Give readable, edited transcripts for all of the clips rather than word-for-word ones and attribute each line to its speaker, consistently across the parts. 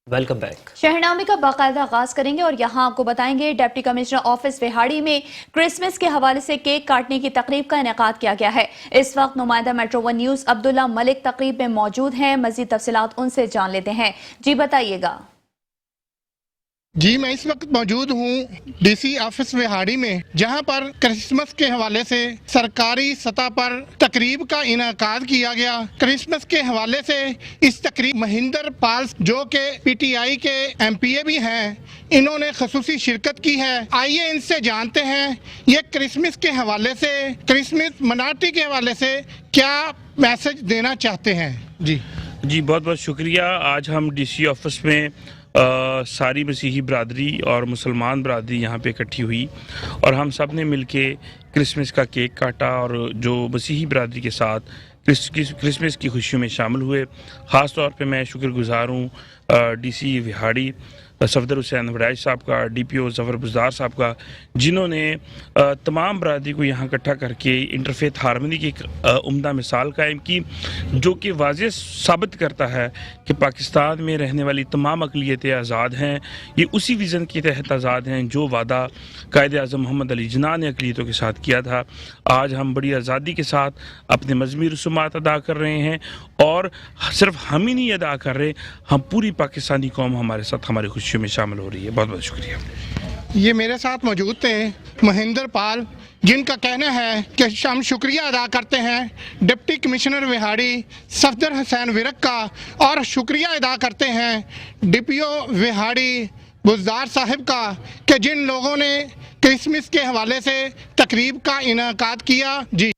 Speaker 1: Welcome back.
Speaker 2: شہرنامے کا باقاعدہ آغاز کریں گے اور یہاں آپ کو بتائیں گے ڈپٹی کمشنر آفس وہاڑی میں کرسمس کے حوالے سے کیک کاٹنے کی تقریب کا انعقاد کیا گیا ہے۔ اس وقت نمائندہ میٹرو ون نیوز عبداللہ ملک تقریب میں موجود ہیں، مزید تفصیلات ان سے جان لیتے ہیں۔ جی بتائیے گا۔
Speaker 3: جی میں اس وقت موجود ہوں ڈی سی آفس وہاڑی میں، جہاں پر کرسمس کے حوالے سے سرکاری سطح پر تقریب کا انعقاد کیا گیا۔ کرسمس کے حوالے سے اس تقریب مہندر پال جو کہ پی ٹی آئی کے ایم پی اے بھی ہیں، انہوں نے خصوصی شرکت کی ہے۔ آئیے ان سے جانتے ہیں یہ کرسمس کے حوالے سے، کرسمس مناٹی کے حوالے سے کیا میسج دینا چاہتے ہیں۔
Speaker 4: جی بہت بہت شکریہ۔ آج ہم ڈی سی آفس میں ساری مسیحی برادری اور مسلمان برادری یہاں پہ اکٹھی ہوئی اور ہم سب نے مل کے کرسمس کا کیک کاٹا اور جو مسیحی برادری کے ساتھ کرسمس کی خوشیوں میں شامل ہوئے۔ خاص طور پہ میں شکر گزار ہوں ڈی سی وہاڑی صفدر حسین وڑائچ صاحب کا، ڈی پی او ظفر بزدار صاحب کا، جنہوں نے تمام برادری کو یہاں اکٹھا کر کے انٹرفیتھ ہارمنی کی ایک عمدہ مثال قائم کی، جو کہ واضح ثابت کرتا ہے کہ پاکستان میں رہنے والی تمام اقلیتیں آزاد ہیں۔ یہ اسی ویژن کے تحت آزاد ہیں جو وعدہ قائد اعظم محمد علی جناح نے اقلیتوں کے ساتھ کیا تھا۔ آج ہم بڑی آزادی کے ساتھ اپنے مذہبی رسومات ادا کر رہے ہیں اور صرف ہم ہی نہیں ادا کر رہے، ہم پوری پاکستانی قوم ہمارے ساتھ ہماری خوشیوں میں شامل ہو رہی ہے۔ بہت بہت شکریہ۔
Speaker 3: یہ میرے ساتھ موجود تھے مہندر پال، جن کا کہنا ہے کہ ہم شکریہ ادا کرتے ہیں ڈپٹی کمشنر وہاڑی صفدر حسین ورک کا، اور شکریہ ادا کرتے ہیں ڈی پی او وہاڑی بزدار صاحب کا کہ جن لوگوں نے کرسمس کے حوالے سے تقریب کا انعقاد کیا۔ جی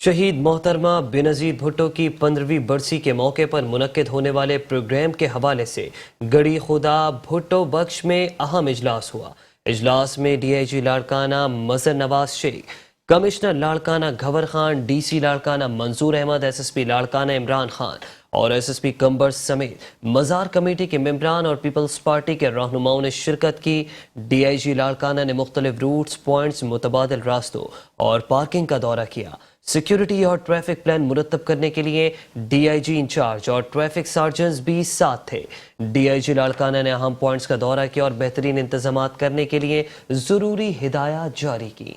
Speaker 1: شہید محترمہ بینظیر بھٹو کی 15ویں برسی کے موقع پر منعقد ہونے والے پروگرام کے حوالے سے گڑی خدا بھٹو بخش میں اہم اجلاس ہوا۔ اجلاس میں D I G Larkana Mazhar Nawaz Sheikh, commissioner Larkana Ghor Khan, D C Larkana Manzoor Ahmed, S S P Larkana Imran Khan اور ایس ایس پی کمبر سمیت مزار کمیٹی کے ممبران اور پیپلز پارٹی کے رہنماؤں نے شرکت کی۔ ڈی آئی جی لاڑکانہ نے مختلف روٹس، پوائنٹس، متبادل راستوں اور پارکنگ کا دورہ کیا۔ سیکیورٹی اور ٹریفک پلان مرتب کرنے کے لیے ڈی آئی جی انچارج اور ٹریفک سارجنز بھی ساتھ تھے۔ ڈی آئی جی لاڑکانہ نے اہم پوائنٹس کا دورہ کیا اور بہترین انتظامات کرنے کے لیے ضروری ہدایات جاری کی۔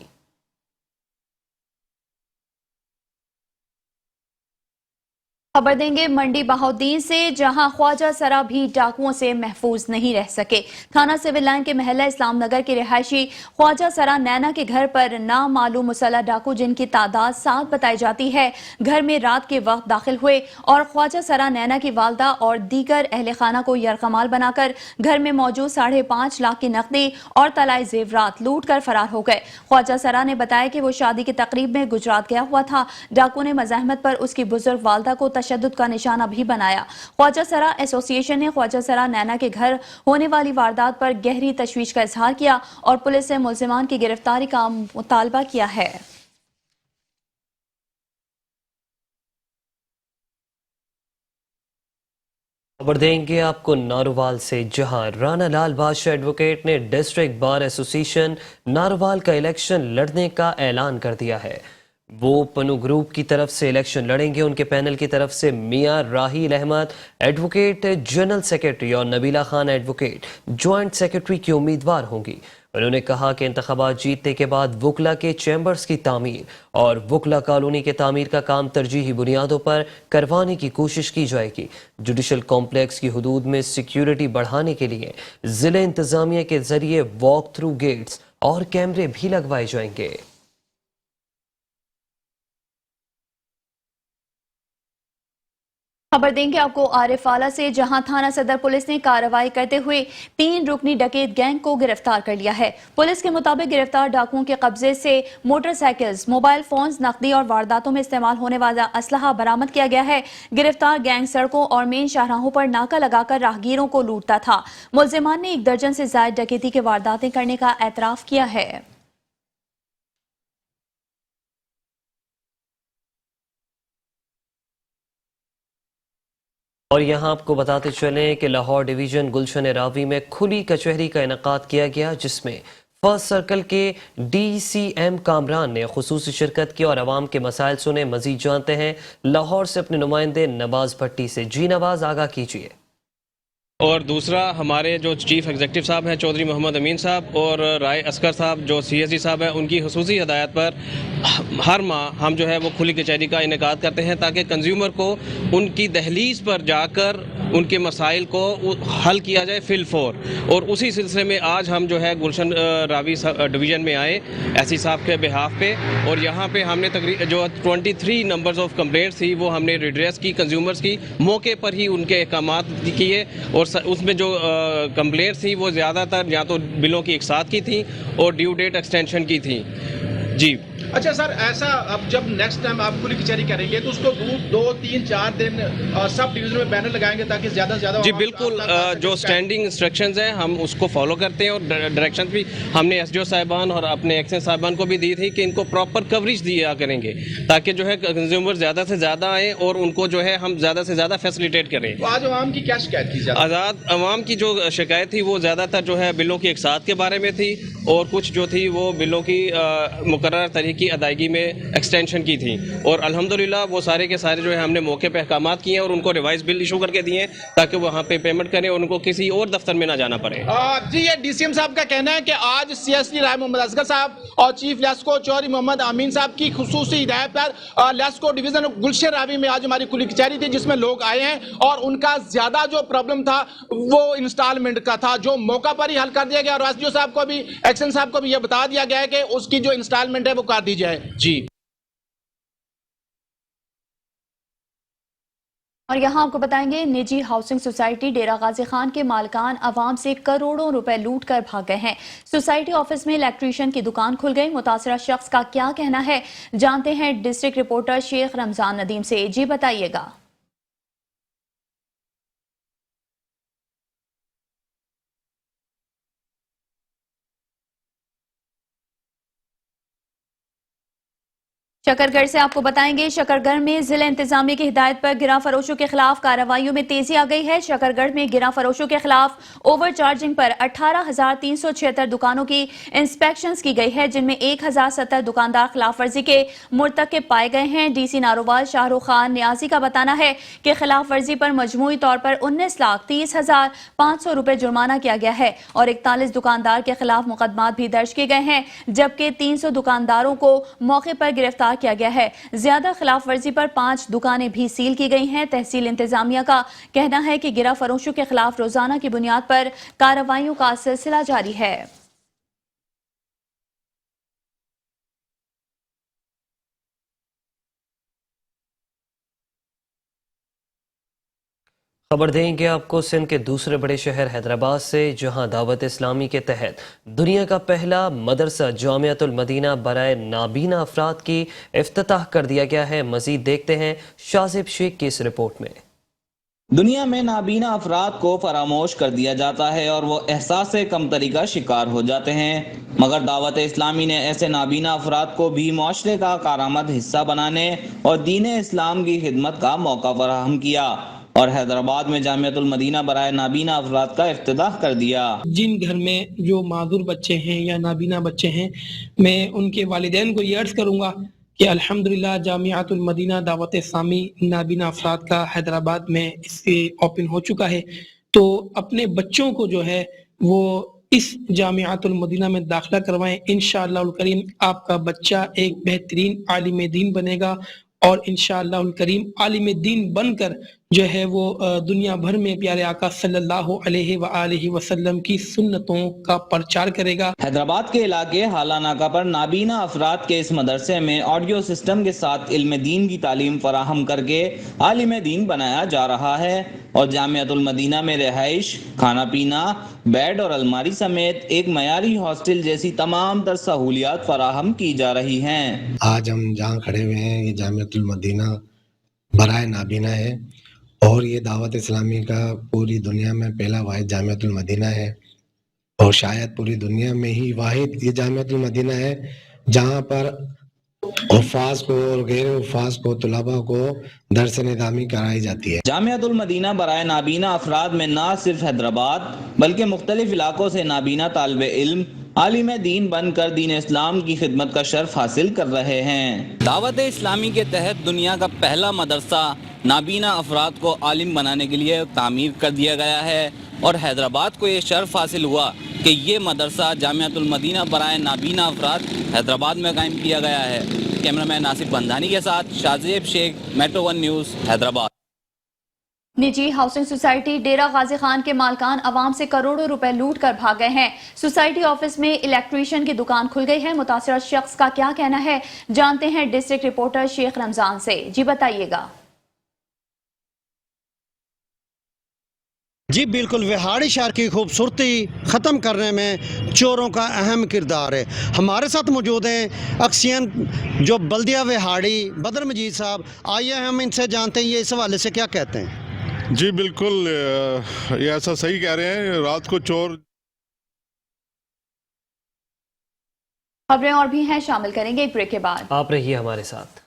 Speaker 2: خبر دیں گے منڈی بہاؤدین سے، جہاں خواجہ سرا بھی ڈاکوؤں سے محفوظ نہیں رہ سکے۔ تھانہ سول لائن کے محلہ اسلام نگر کے رہائشی خواجہ سرا نینا کے گھر پر نامعلوم مسلح ڈاکو، جن کی تعداد 7 بتائی جاتی ہے، گھر میں رات کے وقت داخل ہوئے اور خواجہ سرا نینا کی والدہ اور دیگر اہل خانہ کو یرغمال بنا کر گھر میں موجود 5.5 لاکھ کی نقدی اور طلائی زیورات لوٹ کر فرار ہو گئے۔ خواجہ سرا نے بتایا کہ وہ شادی کی تقریب میں گجرات گیا ہوا تھا۔ ڈاکو نے مزاحمت پر اس کی بزرگ والدہ کو تشدد کا نشانہ بھی بنایا۔ خواجہ سرا ایسوسی ایشن نے خواجہ سرا نینا کے گھر ہونے والی واردات پر گہری تشویش کا اظہار کیا اور پولیس سے ملزمان کی گرفتاری کا مطالبہ کیا ہے۔
Speaker 1: خبر دیں گے آپ کو نارووال سے، جہاں رانا لال بادشاہ ایڈوکیٹ نے ڈسٹرکٹ بار ایسوسی ایشن نارووال کا الیکشن لڑنے کا اعلان کر دیا ہے۔ وہ پنو گروپ کی طرف سے الیکشن لڑیں گے۔ ان کے پینل کی طرف سے Mian Raheel Ahmed advocate general secretary اور Nabila Khan advocate joint secretary کی امیدوار ہوں گی۔ انہوں نے کہا کہ انتخابات جیتنے کے بعد وکلا کے چیمبرز کی تعمیر اور وکلا کالونی کے تعمیر کا کام ترجیحی بنیادوں پر کروانے کی کوشش کی جائے گی۔ جوڈیشل کمپلیکس کی حدود میں سیکیورٹی بڑھانے کے لیے ضلع انتظامیہ کے ذریعے واک تھرو گیٹس اور کیمرے بھی لگوائے جائیں گے۔
Speaker 2: خبر دیں گے آپ کو عارف آلہ سے، جہاں تھانہ صدر پولیس نے کارروائی کرتے ہوئے 3 رکنی ڈکیت گینگ کو گرفتار کر لیا ہے۔ پولیس کے مطابق گرفتار ڈاکوؤں کے قبضے سے موٹر سائیکلز، موبائل فونز، نقدی اور وارداتوں میں استعمال ہونے والا اسلحہ برآمد کیا گیا ہے۔ گرفتار گینگ سڑکوں اور مین شاہراہوں پر ناکہ لگا کر راہگیروں کو لوٹتا تھا۔ ملزمان نے 1 درجن سے زائد ڈکیتی کے وارداتیں کرنے کا اعتراف کیا ہے۔
Speaker 1: اور یہاں آپ کو بتاتے چلیں کہ لاہور ڈویژن گلشن راوی میں کھلی کچہری کا انعقاد کیا گیا، جس میں فرسٹ سرکل کے ڈی سی ایم کامران نے خصوصی شرکت کی اور عوام کے مسائل سنے. مزید جانتے ہیں لاہور سے اپنے نمائندے نواز بھٹی سے. جی نواز، آگاہ کیجیے.
Speaker 5: اور دوسرا ہمارے جو چیف ایگزیکٹو صاحب ہیں چودھری محمد امین صاحب اور رائے اسکر صاحب جو سی ایس ڈی صاحب ہیں، ان کی خصوصی ہدایت پر ہر ماہ ہم جو ہے وہ کھلی کچہری کا انعقاد کرتے ہیں تاکہ کنزیومر کو ان کی دہلیز پر جا کر ان کے مسائل کو حل کیا جائے فی الفور. اور اسی سلسلے میں آج ہم جو ہے گلشن راوی ڈویژن میں آئے ایس سی صاحب کے بہاف پہ، اور یہاں پہ ہم نے جو 23 نمبرز آف کمپلینٹس تھی وہ ہم نے ریڈریس کی کنزیومرز کی، موقع پر ہی ان کے احکامات کیے. اور اس میں جو کمپلینٹس تھیں وہ زیادہ تر یا تو بلوں کی ایک کی تھیں اور ڈیو ڈیٹ ایکسٹینشن کی تھیں. جی
Speaker 6: اچھا سر، ایسا اب جب نیکسٹ ٹائم آپ کھلی کچہری کریں گے تو اس کو 2 3 4 دن سب ڈویژن میں بینر لگائیں گے تاکہ زیادہ سے زیادہ.
Speaker 5: جی بالکل، جو اسٹینڈنگ انسٹرکشنز ہیں ہم اس کو فالو کرتے ہیں، اور ڈائریکشنز بھی ہم نے ایس ڈی او صاحبان اور اپنے ایکسائز صاحبان کو بھی دی تھی کہ ان کو پراپر کوریج دیا کریں گے تاکہ جو ہے کنزیومر زیادہ سے زیادہ آئیں اور ان کو جو ہے ہم زیادہ سے زیادہ فیسیلیٹیٹ کریں.
Speaker 6: آج عوام کی کیا شکایت تھی؟
Speaker 5: آزاد عوام کی جو شکایت تھی وہ زیادہ تر جو ہے بلوں کی اقساط کے بارے میں تھی، اور کچھ جو تھی وہ بلوں کی مقررہ تاریخ کی ادائیگی میں ایکسٹینشن کی تھی. اور الحمدللہ وہ سارے کے سارے جو ہے ہم نے موقع پہ احکامات کیے ہیں اور ان کو ریوائز بل ایشو کر کے دیے ہیں تاکہ وہاں پہ پیمنٹ کریں اور ان کو کسی اور دفتر میں نہ جانا پڑے.
Speaker 6: جی یہ ڈی سی ایم صاحب کا کہنا ہے کہ آج سی ایس ڈی رائے محمد اصغر صاحب اور چیف لیسکو چودھری محمد امین صاحب کی خصوصی ہدایت پر لیسکو ڈویژن گلشن راوی میں آج ہماری کھلی کچہری تھی جس میں لوگ آئے ہیں اور ان کا زیادہ جو پرابلم تھا وہ انسٹالمنٹ کا تھا جو موقع پر ہی حل کر دیا گیا، اور ایس ڈی او صاحب کو بھی ایکشن صاحب کو بھی یہ بتا دیا گیا ہے کہ اس کی جو انسٹالمنٹ ہے وہ کر دی جائے. جی
Speaker 2: اور یہاں آپ کو بتائیں گے نجی ہاؤسنگ سوسائٹی ڈیرہ غازی خان کے مالکان عوام سے کروڑوں روپے لوٹ کر بھاگ گئے ہیں. سوسائٹی آفس میں الیکٹریشین کی دکان کھل گئی. متاثرہ شخص کا کیا کہنا ہے جانتے ہیں ڈسٹرکٹ رپورٹر شیخ رمضان ندیم سے. جی بتائیے گا. شکرگڑھ سے آپ کو بتائیں گے شکرگڑھ میں ضلع انتظامیہ کی ہدایت پر گراں فروشوں کے خلاف کارروائیوں میں تیزی آ گئی ہے. شکرگڑھ میں گراں فروشوں کے خلاف اوور چارجنگ پر 18,376 دکانوں کی انسپیکشنز کی گئی ہے جن میں 1,070 دکاندار خلاف ورزی کے مرتکب پائے گئے ہیں. ڈی سی ناروال شاہ رخ خان نیازی کا بتانا ہے کہ خلاف ورزی پر مجموعی طور پر 19,30,500 روپے جرمانہ کیا گیا ہے اور 41 دکاندار کے خلاف مقدمات بھی درج کیے گئے ہیں جبکہ 300 دکانداروں کو موقع پر گرفتار کیا گیا ہے. زیادہ خلاف ورزی پر 5 دکانیں بھی سیل کی گئی ہیں. تحصیل انتظامیہ کا کہنا ہے کہ گرا فروشوں کے خلاف روزانہ کی بنیاد پر کارروائیوں کا سلسلہ جاری ہے.
Speaker 1: خبر دیں گے آپ کو سندھ کے دوسرے بڑے شہر حیدرآباد سے جہاں دعوت اسلامی کے تحت دنیا کا پہلا مدرسہ جامعۃ المدینہ برائے نابینا افراد کی افتتاح کر دیا گیا ہے. مزید دیکھتے ہیں شازب شیخ کی اس رپورٹ میں.
Speaker 7: دنیا میں نابینا افراد کو فراموش کر دیا جاتا ہے اور وہ احساس کمتری کا شکار ہو جاتے ہیں، مگر دعوت اسلامی نے ایسے نابینا افراد کو بھی معاشرے کا کارآمد حصہ بنانے اور دین اسلام کی خدمت کا موقع فراہم کیا اور حیدرآباد میں جامعۃ المدینہ برائے نابینا افراد کا افتتاح کر دیا.
Speaker 8: جن گھر میں جو معذور بچے ہیں یا نابینا بچے ہیں، میں ان کے والدین کو یہ عرض کروں گا کہ الحمدللہ جامعۃ المدینہ دعوت اسلامی نابینا افراد کا حیدرآباد میں اس سے اوپن ہو چکا ہے، تو اپنے بچوں کو جو ہے وہ اس جامعۃ المدینہ میں داخلہ کروائیں. انشاءاللہ الکریم آپ کا بچہ ایک بہترین عالم دین بنے گا اور انشاءاللہ الکریم عالم دین بن کر جو ہے وہ دنیا بھر میں پیارے آقا صلی اللہ علیہ وآلہ وسلم کی سنتوں کا پرچار کرے گا.
Speaker 7: حیدرآباد کے علاقے حالہ ناکہ پر نابینا افراد کے اس مدرسے میں آڈیو سسٹم کے ساتھ علم دین کی تعلیم فراہم کر کے عالم دین بنایا جا رہا ہے اور جامعۃ المدینہ میں رہائش، کھانا پینا، بیڈ اور الماری سمیت ایک معیاری ہاسٹل جیسی تمام تر سہولیات فراہم کی جا رہی ہیں.
Speaker 9: آج ہم جہاں کھڑے ہوئے ہیں یہ جامعۃ المدینہ برائے نابینا ہے اور یہ دعوت اسلامی کا پوری دنیا میں پہلا واحد جامعۃ المدینہ ہے اور شاید پوری دنیا میں ہی واحد یہ جامعۃ المدینہ ہے جہاں پر حفاظ کو اور غیر حفاظ کو طلباء کو درس نظامی کرائی جاتی ہے.
Speaker 7: جامعۃ المدینہ برائے نابینا افراد میں نہ صرف حیدرآباد بلکہ مختلف علاقوں سے نابینا طالب علم عالم دین بن کر دین اسلام کی خدمت کا شرف حاصل کر رہے ہیں۔
Speaker 10: دعوت اسلامی کے تحت دنیا کا پہلا مدرسہ نابینا افراد کو عالم بنانے کے لیے تعمیر کر دیا گیا ہے اور حیدرآباد کو یہ شرف حاصل ہوا کہ یہ مدرسہ جامعۃ المدینہ برائے نابینا افراد حیدرآباد میں قائم کیا گیا ہے۔ کیمرامین ناصر بندھانی کے ساتھ شازیب شیخ، میٹرو ون نیوز، حیدرآباد۔
Speaker 2: نجی ہاؤسنگ سوسائٹی ڈیرہ غازی خان کے مالکان عوام سے کروڑوں روپے لوٹ کر بھاگ گئے ہیں۔ سوسائٹی آفس میں الیکٹریشین کی دکان کھل گئی ہے۔ متاثرہ شخص کا کیا کہنا ہے، جانتے ہیں ڈسٹرکٹ رپورٹر شیخ رمضان سے۔ جی بتائیے گا۔
Speaker 11: جی بالکل، وہاڑی شہر کی خوبصورتی ختم کرنے میں چوروں کا اہم کردار ہے۔ ہمارے ساتھ موجود ہیں اکسین جو بلدیہ وہاڑی بدر مجید صاحب، آئیے ہم ان سے جانتے ہیں یہ اس حوالے سے کیا کہتے ہیں۔
Speaker 12: جی بالکل، یہ ایسا صحیح کہہ رہے ہیں، رات کو چور
Speaker 2: خبریں اور بھی ہیں، شامل کریں گے ایک بریک کے بعد۔
Speaker 1: آپ رہیے ہمارے ساتھ۔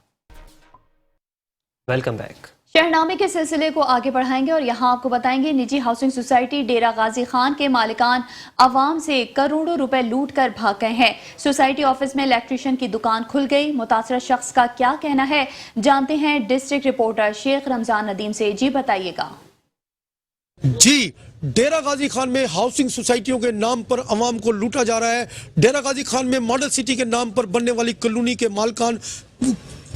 Speaker 1: Welcome back.
Speaker 2: شہرنامے کے سلسلے کو آگے بڑھائیں گے اور یہاں آپ کو بتائیں گے نجی ہاؤسنگ سوسائٹی ڈیرہ غازی خان کے مالکان عوام سے کروڑوں روپے لوٹ کر بھاگ گئے ہیں۔ سوسائٹی آفس میں الیکٹریشین کی دکان کھل گئی۔ متاثرہ شخص کا کیا کہنا ہے، جانتے ہیں ڈسٹرکٹ رپورٹر شیخ رمضان ندیم سے۔ جی بتائیے گا۔
Speaker 13: جی، ڈیرہ غازی خان میں ہاؤسنگ سوسائٹیوں کے نام پر عوام کو لوٹا جا رہا ہے۔ ڈیرہ غازی خان میں ماڈل سٹی کے نام پر بننے والی کالونی کے مالکان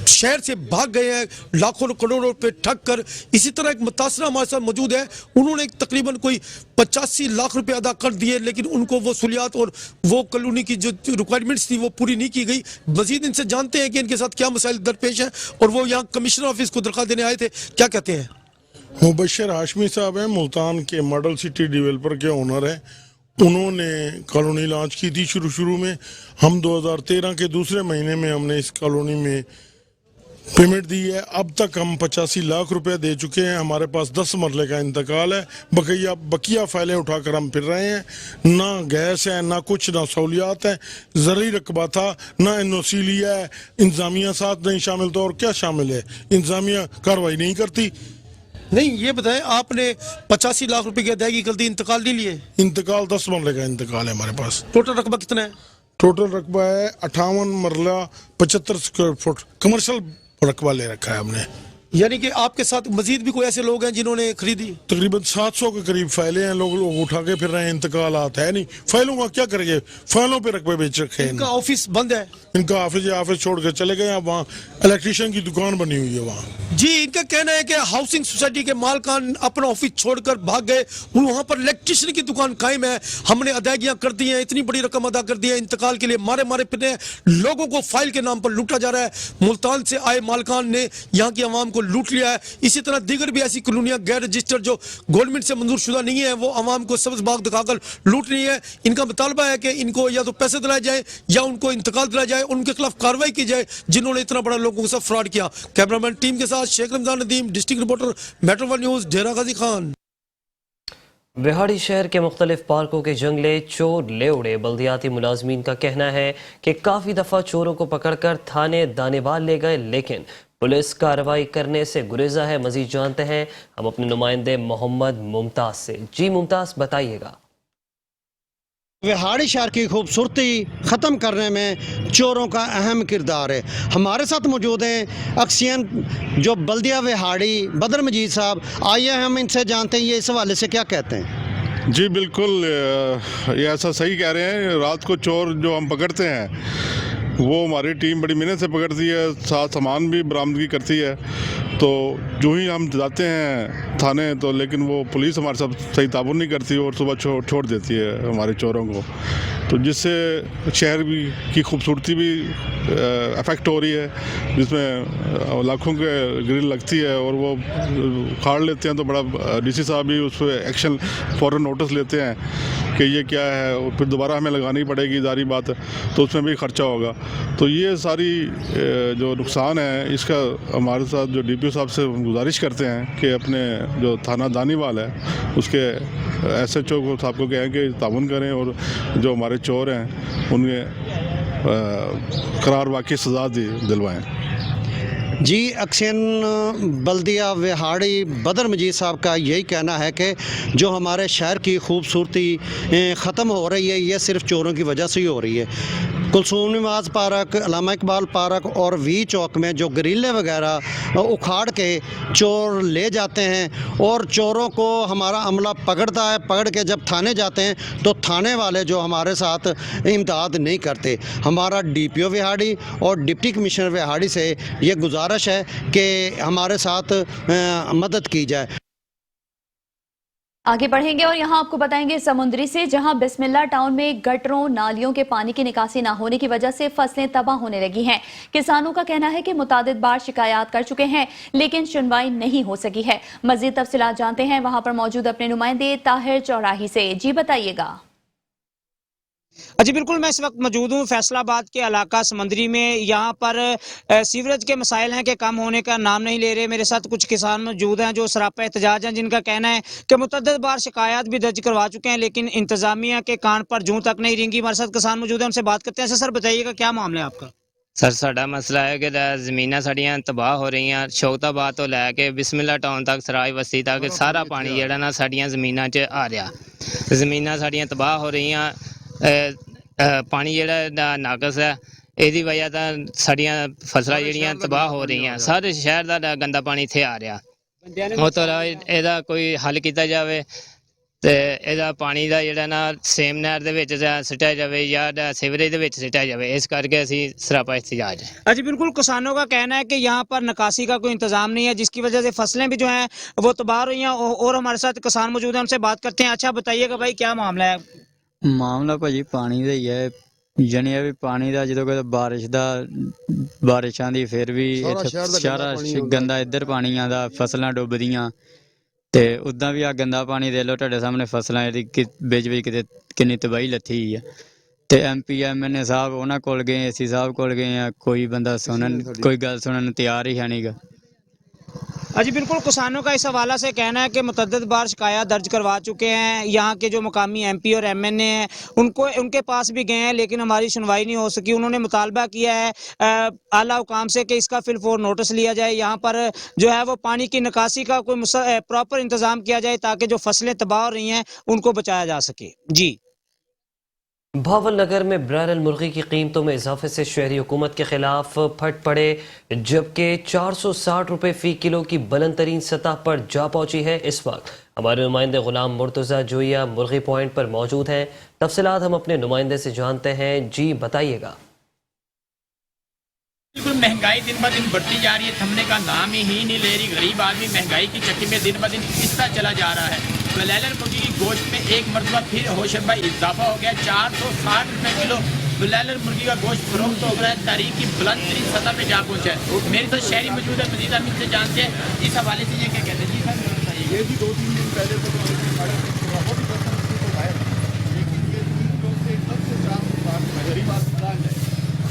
Speaker 13: شہر سے بھاگ گئے ہیں لاکھوں کروڑوں روپے ٹھگ کر۔ اسی طرح ایک متاثرہ ہمارے ساتھ موجود ہے، انہوں نے تقریباً کوئی 85 لاکھ روپے ادا کر دیے، لیکن ان کو وہ سہولیات اور وہ کالونی کی جو ریکوائرمنٹس تھی وہ پوری نہیں کی گئی۔ مزید ان سے جانتے ہیں کہ ان کے ساتھ کیا مسائل درپیش ہیں، اور وہ یہاں کمشنر آفس کو درخواست دینے آئے تھے، کیا کہتے ہیں۔
Speaker 12: مبشر ہاشمی صاحب ہیں، ملتان کے ماڈل سٹی ڈیولپر کے اونر ہیں۔ انہوں نے کالونی لانچ کی تھی شروع میں۔ ہم 2013 کے دوسرے مہینے میں ہم نے اس کالونی میں پیمنٹ دی ہے۔ اب تک ہم 85 لاکھ روپے دے چکے ہیں۔ ہمارے پاس 10 مرلے کا انتقال ہے۔ بقیہ فائلیں اٹھا کر ہم پھر رہے ہیں۔ نہ گیس ہے، نہ کچھ، نہ سہولیات ہیں۔ زرعی رقبہ تھا، نہ NOC لیا ہے۔ انتظامیہ ساتھ نہیں شامل، تو اور کیا شامل ہے؟ انتظامیہ کارروائی نہیں کرتی۔
Speaker 13: نہیں، یہ بتائیں، آپ نے 85 لاکھ روپے کی ادائیگی کر دی، انتقال نہیں لیے؟
Speaker 12: انتقال 10 مرلے کا انتقال ہے ہمارے پاس۔
Speaker 13: ٹوٹل رقبہ کتنا ہے؟
Speaker 12: ٹوٹل رقبہ ہے 58 مرلہ 75 اسکوائر فٹ کمرشل رقبہ لے رکھا ہے ہم نے۔
Speaker 13: یعنی کہ آپ کے ساتھ مزید بھی کوئی ایسے لوگ ہیں جنہوں نے خریدی؟
Speaker 12: تقریباً 700 کے قریب فائلیں ہیں، لوگ اٹھا کے پھر رہے ہیں، انتقالات ہے نہیں۔ فائلوں کا کیا کریں گے؟ فائلوں پہ رقبے بیچ رکھے ہیں۔
Speaker 13: ان کا آفس بند ہے؟
Speaker 12: ان کا آفس چھوڑ کے چلے گئے ہیں، وہاں الیکٹریشین کی دکان بنی ہوئی ہے وہاں۔
Speaker 13: جی، ان کا کہنا ہے کہ ہاؤسنگ سوسائٹی کے مالکان اپنا آفس چھوڑ کر بھاگ گئے، وہاں پر الیکٹریشین کی دکان قائم ہے۔ ہم نے ادائیگیاں کر دی ہیں، اتنی بڑی رقم ادا کر دی ہے، انتقال کے لیے مارے پھرے ہیں۔ لوگوں کو فائل کے نام پر لوٹا جا رہا ہے۔ ملتان سے آئے مالکان نے یہاں کی عوام کو لوٹ لیا ہے۔ اسی طرح دیگر بھی ایسی کالونیاں غیر رجسٹر جو گورنمنٹ سے منظور شدہ نہیں ہیں، وہ عوام کو سبز باغ دکھا کر لوٹ رہی ہے۔ ان کا مطالبہ ہے کہ ان کو یا تو پیسے دلائے جائیں یا ان کو انتقال دلایا جائے، ان کے خلاف کارروائی کی جائے جنہوں نے اتنا بڑا لوگوں کے ساتھ فراڈ کیا۔ کیمرامین ٹیم کے ساتھ Sheikh Ramzan Nadeem, district reporter, Metro One News, Dera Ghazi Khan.
Speaker 1: Vehari شہر کے مختلف پارکوں کے جنگلے چور لے اڑے۔ بلدیاتی ملازمین کا کہنا ہے کہ کافی دفعہ چوروں کو پکڑ کر تھانے دانیوال لے گئے، لیکن پولیس کارروائی کرنے سے گریزا ہے۔ مزید جانتے ہیں ہم اپنے نمائندے محمد ممتاز سے۔ جی ممتاز، بتائیے گا۔
Speaker 11: وہاڑی شہر کی خوبصورتی ختم کرنے میں چوروں کا اہم کردار ہے۔ ہمارے ساتھ موجود ہیں اکسین جو بلدیہ وہاڑی بدر مجید صاحب، آئیے ہم ان سے جانتے ہیں یہ اس حوالے سے کیا کہتے ہیں۔
Speaker 12: جی بالکل، یہ ایسا صحیح کہہ رہے ہیں، رات کو چور جو ہم پکڑتے ہیں وہ ہماری ٹیم بڑی محنت سے پکڑتی ہے، ساتھ سامان بھی برآمدگی کرتی ہے۔ تو جو ہی ہم جاتے ہیں تھانے تو لیکن وہ پولیس ہمارے ساتھ صحیح تعاون نہیں کرتی اور صبح چھوڑ دیتی ہے ہمارے چوروں کو، تو جس سے شہر کی خوبصورتی بھی افیکٹ ہو رہی ہے، جس میں لاکھوں کے گرل لگتی ہے اور وہ کھاڑ لیتے ہیں، تو بڑا DC صاحب بھی اس پہ ایکشن فوراً نوٹس لیتے ہیں کہ یہ کیا ہے، اور پھر دوبارہ ہمیں لگانی پڑے گی، ظاہری بات ہے، تو اس میں بھی خرچہ ہوگا۔ تو یہ ساری جو نقصان ہے اس کا ہمارے ساتھ جو DPO صاحب سے گزارش کرتے ہیں کہ اپنے جو تھانہ دانیوال ہے اس کے SHO کو صاحب کو کہیں کہ تعاون کریں اور جو ہمارے چور ہیں ان کے قرار واقعی سزا دلوائیں۔
Speaker 11: जी एक्शन बल्दिया विहाड़ी बदर मजीद साहब का यही कहना है कि जो हमारे शहर की खूबसूरती ख़त्म हो रही है ये सिर्फ चोरों की वजह से ही हो रही है। कुलसूम नवाज पार्क, अल्लामा इकबाल पार्क और वी चौक में जो ग्रिलें वगैरह उखाड़ के चोर ले जाते हैं और चोरों को हमारा अमला पकड़ता है। पकड़ के जब थाने जाते हैं तो थाने वाले जो हमारे साथ इमदाद नहीं करते। हमारा DPO विहाड़ी और डिप्टी कमिश्नर विहाड़ी से ये गुजारिश है कि हमारे साथ मदद की जाए।
Speaker 2: आगे बढ़ेंगे और यहाँ आपको बताएंगे समुद्री से, जहाँ बिस्मिल्ला टाउन में गटरों नालियों के पानी की निकासी न होने की वजह से फसलें तबाह होने लगी हैं। किसानों का कहना है कि मुतादिद बार शिकायत कर चुके हैं लेकिन सुनवाई नहीं हो सकी है। मजीद तफसीलात जानते हैं वहां पर मौजूद अपने नुमाइंदे ताहिर चौराही से। जी बताइएगा।
Speaker 14: जी बिल्कुल, मैं इस वक्त मौजूद हूँ फैसलाबाद के इलाका समंदरी में। यहाँ पर सीवरेज के मसाइल हैं कि कम होने का नाम नहीं ले रहे। मेरे साथ कुछ किसान मौजूद हैं जो सरापा एहतजाज हैं, जिनका कहना है कि मुतअद्दिद बार शिकायत भी दर्ज करवा चुके हैं लेकिन इंतजामिया के कान पर जूं तक नहीं रेंगी। हमारे साथ किसान मौजूद हैं, उनसे बात करते हैं। सर बताइएगा क्या मामला है आपका?
Speaker 15: सर साडा मसला है कि ਜ਼ਮੀਨਾਂ ਸਾਡੀਆਂ ਤਬਾਹ ਹੋ ਰਹੀਆਂ। ਸ਼ੌਕਤਾਬਾਦ ਤੋਂ ਲੈ ਕੇ ਬਿਸਮਿल्ला ਟਾਊਨ ਤੱਕ, ਸਰਾਜ ਬਸਤੀ ਤੱਕ ਸਾਰਾ ਪਾਣੀ ਜਿਹੜਾ ਨਾ ਸਾਡੀਆਂ ਜ਼ਮੀਨਾਂ 'ਚ ਆ ਰਿਹਾ। ਜ਼ਮੀਨਾਂ ਸਾਡੀਆਂ ਤਬਾਹ ਹੋ ਰਹੀਆਂ। ਪਾਣੀ ਜਿਹੜਾ ਨਾਕਸ ਹੈ ਇਹਦੀ ਵਜ੍ਹਾ ਤਾਂ ਸਾਡੀਆਂ ਫਸਲਾਂ ਜਿਹੜੀਆਂ ਤਬਾਹ ਹੋ ਰਹੀਆਂ। ਸਾਰੇ ਸ਼ਹਿਰ ਦਾ ਗੰਦਾ ਪਾਣੀ ਇੱਥੇ ਆ ਰਿਹਾ। ਉਹ ਤੋਂ ਇਲਾਵਾ ਇਹਦਾ ਕੋਈ ਹੱਲ ਕੀਤਾ ਜਾਵੇ ਤੇ ਇਹਦਾ ਪਾਣੀ ਦਾ ਜਿਹੜਾ ਨਾ ਸੇਮ ਨਹਿਰ ਦੇ ਵਿੱਚ ਸਿੱਟਿਆ ਜਾਵੇ ਜਾਂ ਸੀਵਰੇਜ ਦੇ ਵਿੱਚ ਸਿੱਟਿਆ ਜਾਵੇ। ਇਸ ਕਰਕੇ ਅਸੀਂ ਸਰਾਪਾ एहतजाज है।
Speaker 14: जी बिल्कुल, किसानों का कहना है कि यहाँ पर निकासी का कोई इंतजाम नहीं है जिसकी वजह से फसलें भी जो हैं वो तबाह हो रही हैं। और हमारे साथ किसान मौजूद हैं, उनसे बात करते हैं। अच्छा बताइएगा भाई क्या मामला है?
Speaker 16: ਮਾਮਲਾ ਭਾਜੀ ਪਾਣੀ ਦਾ ਹੀ ਹੈ। ਜਾਣੀ ਹੈ ਵੀ ਪਾਣੀ ਦਾ ਜਦੋਂ ਕੋਈ ਬਾਰਿਸ਼ਾਂ ਦੀ ਫਿਰ ਵੀ ਸਾਰਾ ਗੰਦਾ ਇੱਧਰ ਪਾਣੀ ਆਉਂਦਾ, ਫਸਲਾਂ ਡੁੱਬਦੀਆਂ ਤੇ ਉਦਾਂ ਵੀ ਆ ਗੰਦਾ ਪਾਣੀ ਦੇ ਲੋ ਤੁਹਾਡੇ ਸਾਹਮਣੇ ਫਸਲਾਂ ਜਿਹੜੀ ਵਿੱਚ ਕਿਤੇ ਕਿੰਨੀ ਤਬਾਹੀ ਲੱਥੀ ਹੈ। ਤੇ MP MNA ਸਾਹਿਬ ਉਹਨਾਂ ਕੋਲ ਗਏ, AC ਸਾਹਿਬ ਕੋਲ ਗਏ ਆ, ਕੋਈ ਬੰਦਾ ਸੁਣਨ, ਕੋਈ ਗੱਲ ਸੁਣਨ ਨੂੰ ਤਿਆਰ ਹੀ ਹੈ ਨਹੀਂਗਾ।
Speaker 14: जी बिल्कुल, किसानों का इस हवाला से कहना है कि मुतअद्दिद बार शिकायत दर्ज करवा चुके हैं। यहाँ के जो मुकामी MP और MNA हैं उनके पास भी गए हैं लेकिन हमारी सुनवाई नहीं हो सकी। उन्होंने मुतालबा किया है आला हुकाम से कि इसका फिलफौर नोटिस लिया जाए। यहाँ पर जो है वो पानी की निकासी का कोई प्रॉपर इंतजाम किया जाए ताकि जो फसलें तबाह हो रही हैं उनको बचाया जा सके। जी
Speaker 1: भावल नगर में ब्रायलर मुर्गी की कीमतों में इजाफे से शहरी हुकूमत के खिलाफ फट पड़े, जबकि 460 रुपये फ़ी किलो की बुलंद तरीन सतह पर जा पहुंची है। इस वक्त हमारे नुमाइंदे गुलाम मुर्तज़ा जोइया मुर्गी पॉइंट पर मौजूद हैं। तफसीलात हम अपने नुमाइंदे से जानते हैं। जी बताइएगा।
Speaker 6: बिल्कुल, महंगाई दिन ब दिन बढ़ती जा रही है, थमने का नाम ही नहीं ले रही। गरीब आदमी महंगाई की चक्की में दिन ब दिन पिसता चला जा रहा है। ब्रायलर मुर्गी की गोश्त में एक मरतबा फिर होशर भाई इजाफा हो गया। 460 रुपये किलो ब्रायलर मुर्गी का गोश्त फरोख्त हो रहा है। तारीख की बुलंद तरीन सतह पे जा पहुंचा है। मेरे साथ शहरी मौजूद है, मजीद हम इनसे जानते हैं इस हवाले से ये क्या कहते हैं। जी सर बताइए। ये भी 2-3 दिन पहले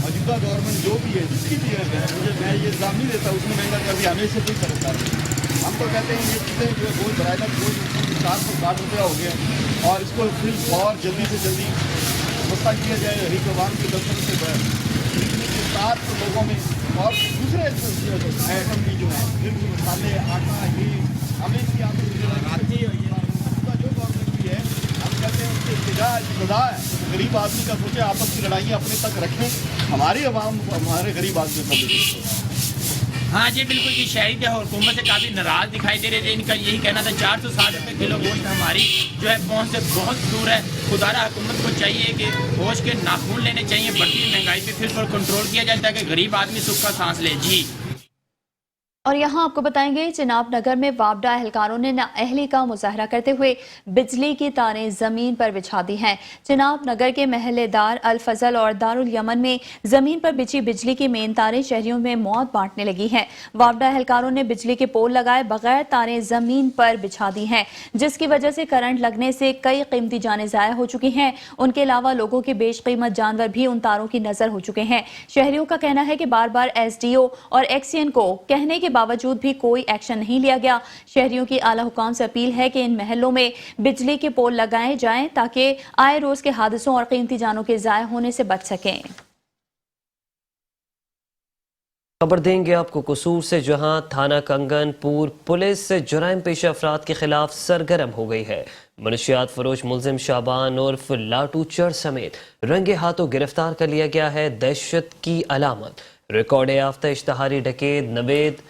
Speaker 6: मौजूदा गवर्नमेंट जो भी है जिसकी भी है, मुझे मैं ये इल्ज़ाम नहीं देता उसने महंगा कर दिया, हमें से कोई सरकार नहीं। हम तो कहते हैं ये चीज़ें जो है बहुत ब्रायलर गोश्त 460 रुपया हो गया और इसको फिर और जल्दी से जल्दी सस्ता किया जाए। रिकवान के दफ्तर से खरीदने के साथ लोगों में और दूसरे आइटम भी जो है मिर्च मसाले आटा ये हमें इसकी आती है। जो गवर्नमेंट भी है हम कहते हैं उसके इब्तदा है। गरीब आदमी का सोचे आपस की लड़ाइयाँ अपने तक रखें, हमारी आवाम हमारे गरीब आदमी का। हाँ जी बिल्कुल, ये शहरी जो हुकूमत से काफ़ी नाराज़ दिखाई दे रहे थे। इनका यही कहना था 460 रुपये किलो गोश्त हमारी जो है पहुँच से बहुत दूर है। खुदारा हुकूमत को चाहिए कि गोश्त के नाखून लेने चाहिए, बढ़ती महंगाई पे फिर पर कंट्रोल किया जाए ताकि गरीब आदमी सुख का सांस ले। जी
Speaker 2: और यहाँ आपको बताएंगे चिनाब नगर में वापडा एहलकारों ने नाअहली का मुजाहरा करते हुए बिजली की तारें जमीन पर बिछा दी हैं। चिनाब नगर के महल्लेदार अल फजल और दारुल यमन में जमीन पर बिछी बिजली की मेन तारें शहरियों में मौत बांटने लगी हैं। वापडा एहलकारों ने बिजली के पोल लगाए बगैर तारें जमीन पर बिछा दी हैं, जिसकी वजह से करंट लगने से कई कीमती जानें ज़ाया हो चुकी हैं। उनके अलावा लोगों के बेशकीमत जानवर भी उन तारों की नजर हो चुके हैं। शहरियों का कहना है कि बार बार SDO और एक्सियन को कहने के बावजूद भी कोई एक्शन नहीं लिया गया। शहरियों की आला हुकाम से अपील है कि इन महलों में बिजली के पोल लगाए जाएं ताकि आए रोज के हादसों और कीमती जानों के ज़ाया होने से बच सकें।
Speaker 1: खबर देंगे आपको कसूर से, जहां थाना कंगनपुर पुलिस जराइम पेशा अफराद के खिलाफ सरगर्म हो गई है। मनशियात फरोश मुलजिम शाबान उर्फ लाटू चर समेत रंगे हाथों गिरफ्तार कर लिया गया है। दहशत की अलामत रिकॉर्ड याफ्ता इश्तहारी डकैत नवेद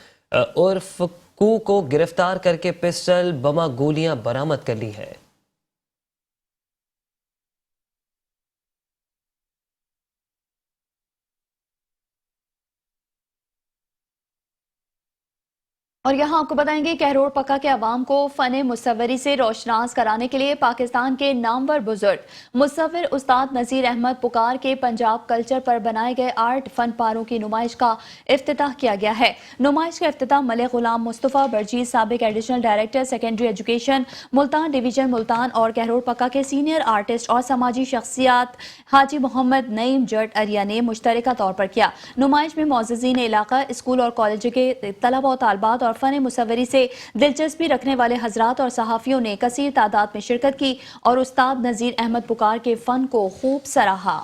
Speaker 1: उर्फ कू को गिरफ्तार करके पिस्टल बमा गोलियां बरामद कर ली है।
Speaker 2: और यहाँ आपको बताएंगे कहरोड़ पक्का के अवाम को फन मुसव्वरी से रोशनास कराने के लिए पाकिस्तान के नामवर बुजुर्ग मुसव्विर उस्ताद नज़ीर अहमद पुकार के पंजाब कल्चर पर बनाए गए आर्ट फन पारों की नुमाइश का इफ्तिताह किया गया है। नुमाइश का इफ्तिताह मलिक गुलाम मुस्तफ़ा बरजीज साबिक additional director secondary education Multan division Multan और कहरोड़ पक्का के सीनियर आर्टिस्ट और समाजी शख्सियात हाजी मोहम्मद नईम जट अरिया ने मुश्तरका तौर पर किया। नुमाइश में मोअज़्ज़िज़ीन इलाका, स्कूल और कॉलेज के तलबा और तालबात और फन मुसव्वरी से दिलचस्पी रखने वाले हजरात और सहाफ़ियों ने कसीर तादाद में शिरकत की और उस्ताद नज़ीर अहमद पुकार के फन को खूब सराहा।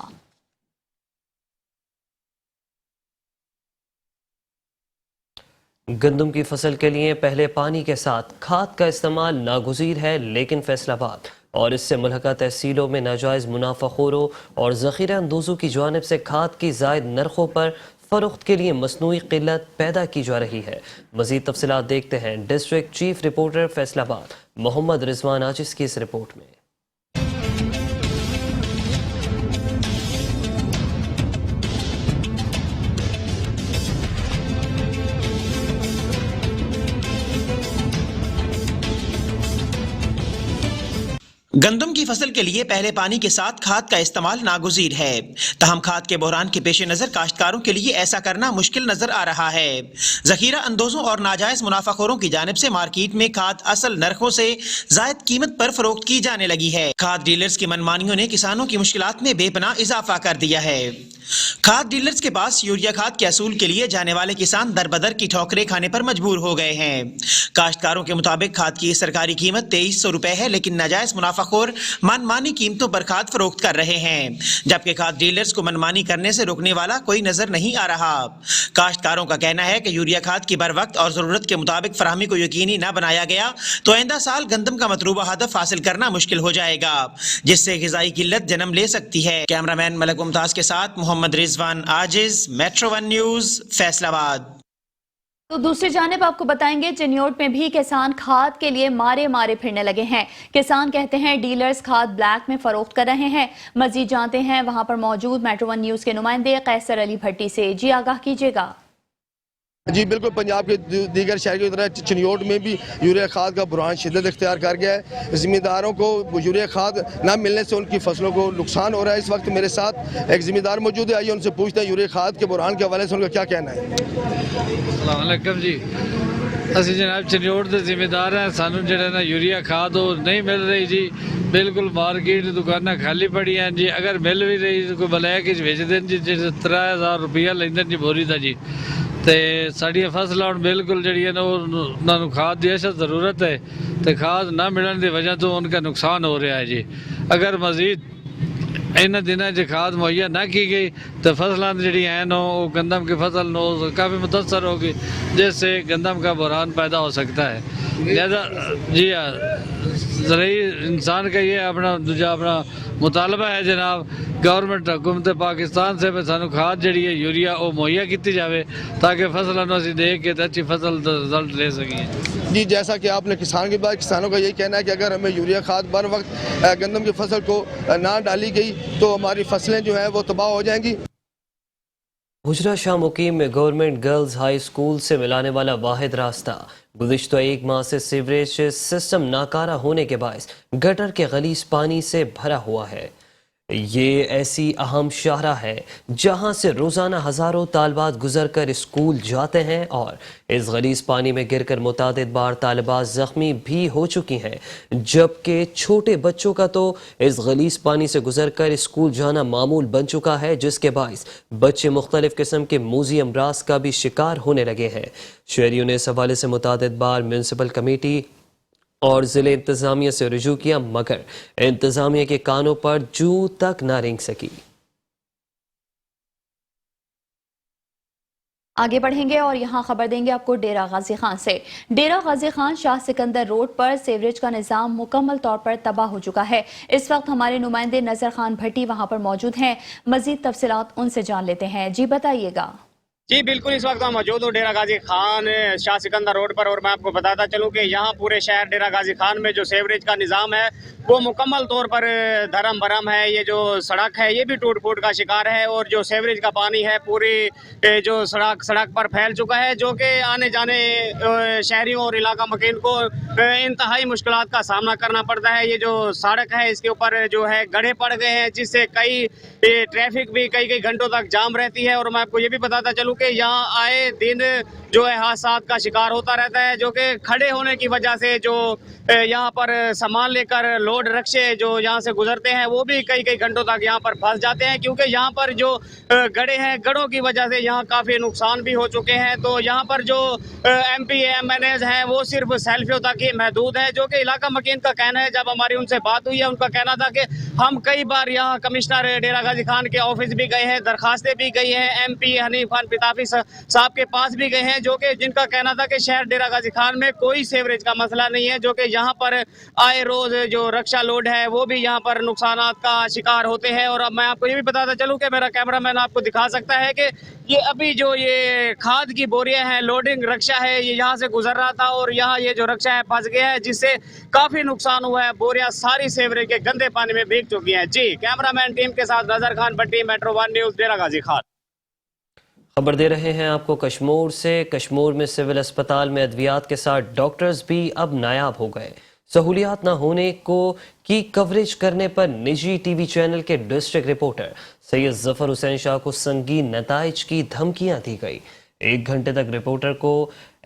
Speaker 1: गंदम की फसल के लिए पहले पानी के साथ खाद का इस्तेमाल नागुज़ीर है, लेकिन फैसलाबाद और इससे मुल्हका तहसीलों में नाजायज़ मुनाफाखोरों और ज़ख़ीरा अंदोज़ों की जानिब से खाद की ज़ायद नरखों पर फ़रोख्त के लिए मसनूई क़िल्लत पैदा की जा रही है। मज़ीद तफ़सीलात देखते हैं district chief reporter Faisalabad Mohammad Rizwan Aajiz की इस रिपोर्ट में।
Speaker 17: गंदम की फसल के लिए पहले पानी के साथ खाद का इस्तेमाल नागुज़ीर है, तहम खाद के बहरान के पेश नज़र काश्तकारों के लिए ऐसा करना मुश्किल नजर आ रहा है। ज़ख़ीरा अंदोज़ों और नाजायज़ मुनाफाखोरों की जानिब से मार्केट में खाद असल नरखों से ज़ायद कीमत पर फरोख्त की जाने लगी है। खाद डीलर्स की मनमानियों ने किसानों की मुश्किलात में बेपनाह इजाफा कर दिया है। खाद डीलर्स के पास यूरिया खाद के असूल के लिए जाने वाले किसान दर बदर की ठोकरें खाने पर मजबूर हो गए हैं। काश्तकारों के मुताबिक खाद की सरकारी कीमत 2300 रुपए है, लेकिन नाजायज मुनाफाखोर मनमानी कीमतों पर खाद फरोख्त कर रहे हैं, जबकि खाद डीलर्स को मनमानी करने से रोकने वाला कोई नजर नहीं आ रहा। काश्तकारों का कहना है कि यूरिया खाद की बर वक्त और जरूरत के मुताबिक फराहमी को यकीनी न बनाया गया तो आइंदा साल गंदम का मतलूबा हदफ हासिल करना मुश्किल हो जाएगा, जिससे ग़िज़ाई किल्लत जन्म ले सकती है। कैमरामैन मलक मुमताज के साथ मोहम्मद रिजवान आजिज, मेट्रो 1 न्यूज़, फैसलाबाद।
Speaker 2: तो दूसरी जानिब आपको बताएंगे चिन्योट में भी किसान खाद के लिए मारे मारे फिरने लगे हैं। किसान कहते हैं डीलर्स खाद ब्लैक में फरोख्त कर रहे हैं। मजीद जानते हैं वहां पर मौजूद मेट्रो 1 न्यूज़ के नुमाइंदे कैसर अली भट्टी से। जी आगाह कीजिएगा।
Speaker 18: जी बिल्कुल, पंजाब के दीगर शहर की तरह चिन्योट में भी यूरिया खाद का बुरहान शिद्दत इख्तियार कर गया है। ज़िम्मेदारों को यूरिया खाद न मिलने से उनकी फसलों को नुकसान हो रहा है। इस वक्त मेरे साथ एक ज़िम्मेदार मौजूद है, आइए उनसे पूछते हैं यूरिया खाद के बुरहान के हवाले से उनका क्या कहना है।
Speaker 19: अस्सलाम वालेकुम जी, ਅਸੀਂ जनाब चिन्योट के जिम्मेदार हैं। सानू जो ना यूरिया खाद वो नहीं मिल रही जी, बिल्कुल मार्केट दुकाना खाली पड़ी हैं जी। अगर मिल भी रही तो कोई बलैक भेज दें जी, 3000 रुपया लेंदे जी बोरी का जी। तो साड़ियाँ फसलां हुण बिल्कुल जी ना उन्होंने खाद की अशद ज़रूरत है, तो खाद ना मिलने की वजह तो उनका नुकसान हो रहा है जी। अगर मज़ीद इन दिनों जो खाद मुहैया ना की गई तो फसलां जी हैं वो गंदम की फसल नो काफ़ी मुतासर होगी, जिससे गंदम का बुरहान पैदा हो सकता है। लिहाजा जी हाँ, ज़रूरी इंसान का ये अपना दूजा अपना मुतालबा है जनाब, गवर्नमेंट हुकूमत पाकिस्तान से सानू खाद जी है यूरिया वो मुहैया की जाए, ताकि फसलों असीं देख के अच्छी फसल रिजल्ट ले सकें।
Speaker 18: जी जैसा कि आपने किसान के बाद किसानों का यही कहना है कि अगर हमें यूरिया खाद बर वक्त गंदम की फसल को ना डाली गई तो हमारी फसलें जो हैं वो तबाह हो जाएंगी।
Speaker 1: हुजरा शाह मुकीम में गवर्नमेंट गर्ल्स हाई स्कूल से मिलाने वाला वाहिद रास्ता गुज़िश्ता एक माह से सीवरेज सिस्टम नाकारा होने के बायस गटर के गलीज पानी से भरा हुआ है। ये ऐसी अहम शाहरा है जहां से रोज़ाना हज़ारों तालबात गुजर कर स्कूल जाते हैं और इस गलीज पानी में गिरकर मुतादिद बार तालबात ज़ख्मी भी हो चुकी हैं, जबकि छोटे बच्चों का तो इस गलीज पानी से गुजर कर स्कूल जाना मामूल बन चुका है, जिसके बायस बच्चे मुख्तलिफ किस्म के मूजी अमराज का भी शिकार होने लगे हैं। शहरियों ने इस हवाले से मुतादिद बार म्यूनसिपल कमेटी और ज़िले इंतज़ामिया से रुजू किया, मगर इंतज़ामिया के कानों पर जू तक ना रेंग सकी।
Speaker 2: आगे बढ़ेंगे और यहाँ खबर देंगे आपको डेरा गाजी खान से। डेरा गाजी खान शाह सिकंदर रोड पर सीवरेज का निजाम मुकम्मल तौर पर तबाह हो चुका है। इस वक्त हमारे नुमाइंदे नजर खान भट्टी वहां पर मौजूद हैं। मजीद तफसीलात उनसे जान लेते हैं। जी बताइएगा।
Speaker 20: जी बिल्कुल, इस वक्त हम मौजूद हूँ डेरा गाजी खान शाह सिकंदर रोड पर और मैं आपको बताता चलूँ कि यहाँ पूरे शहर डेरा गाजी खान में जो सीवरेज का निज़ाम है वो मुकम्मल तौर पर धर्म भरम है। ये जो सड़क है ये भी टूट फूट का शिकार है और जो सीवरेज का पानी है पूरी जो सड़क पर फैल चुका है, जो कि आने जाने शहरियों और इलाका मकीन को इंतहाई मुश्किलात का सामना करना पड़ता है। ये जो सड़क है इसके ऊपर जो है गड्ढे पड़ गए हैं, जिससे कई ट्रैफिक भी कई घंटों तक जाम रहती है। और मैं आपको ये भी बताता चलूँ कि यहाँ आए दिन जो है हादसात का शिकार होता रहता है, जो कि खड़े होने की वजह से जो यहाँ पर सामान लेकर लोड रक्शे जो यहाँ से गुजरते हैं वो भी कई घंटों तक यहाँ पर फंस जाते हैं, क्योंकि यहाँ पर जो गड्ढे हैं गड्ढों की वजह से यहाँ काफ़ी नुकसान भी हो चुके हैं। तो यहाँ पर जो MP MNAs हैं वो सिर्फ सेल्फियों तक ही महदूद है, जो कि इलाका मकीन का कहना है। जब हमारी उनसे बात हुई है उनका कहना था कि हम कई बार यहाँ कमिश्नर डेरा गाजी खान के ऑफिस भी गए हैं, दरखास्तें भी गई हैं, MP हनीफ खान पिताफी साहब के पास भी गए हैं, जो कि जिनका कहना था कि शहर डेरा गाजी खान में कोई सीवरेज का मसला नहीं है, जो कि यहाँ पर आए रोज जो रक्षा लोड है वो भी यहाँ पर नुकसानात का शिकार होते हैं। और अब मैं आपको ये भी बताता चलूँ कि मेरा कैमरामैन आपको दिखा सकता है कि ये अभी जो ये खाद की बोरियां हैं, लोडिंग रक्षा है, ये यहाँ से गुजर रहा था और यहाँ ये जो रक्षा है फंस गया है, जिससे काफी नुकसान हुआ है। बोरियां सारी सीवरेज के गंदे पानी में भीग चुकी हैं। जी, कैमरामैन टीम के साथ नजर खान भट्टी, Metro 1 न्यूज, डेरा गाजी खान।
Speaker 1: खबर दे रहे हैं आपको कश्मीर से। कश्मीर में सिविल अस्पताल में अद्वियात के साथ डॉक्टर्स भी अब नायाब हो गए। सहूलियात न होने की कवरेज करने पर निजी TV चैनल के डिस्ट्रिक्ट रिपोर्टर सैयद जफर हुसैन शाह को संगीन नताइज की धमकियां दी गई। 1 घंटे तक रिपोर्टर को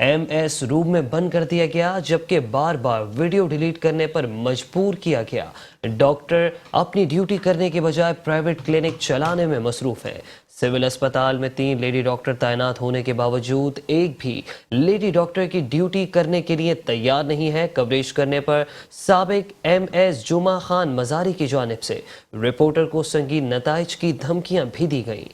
Speaker 1: MS रूम में बंद कर दिया गया, जबकि बार बार वीडियो डिलीट करने पर मजबूर किया गया। डॉक्टर अपनी ड्यूटी करने के बजाय प्राइवेट क्लिनिक चलाने में मसरूफ है। सिविल अस्पताल में 3 लेडी डॉक्टर तैनात होने के बावजूद एक भी लेडी डॉक्टर की ड्यूटी करने के लिए तैयार नहीं है। कवरेज करने पर साबिक MS जुमा खान मजारी की जानिब से रिपोर्टर को संगीन नताइज की धमकियां भी दी गई।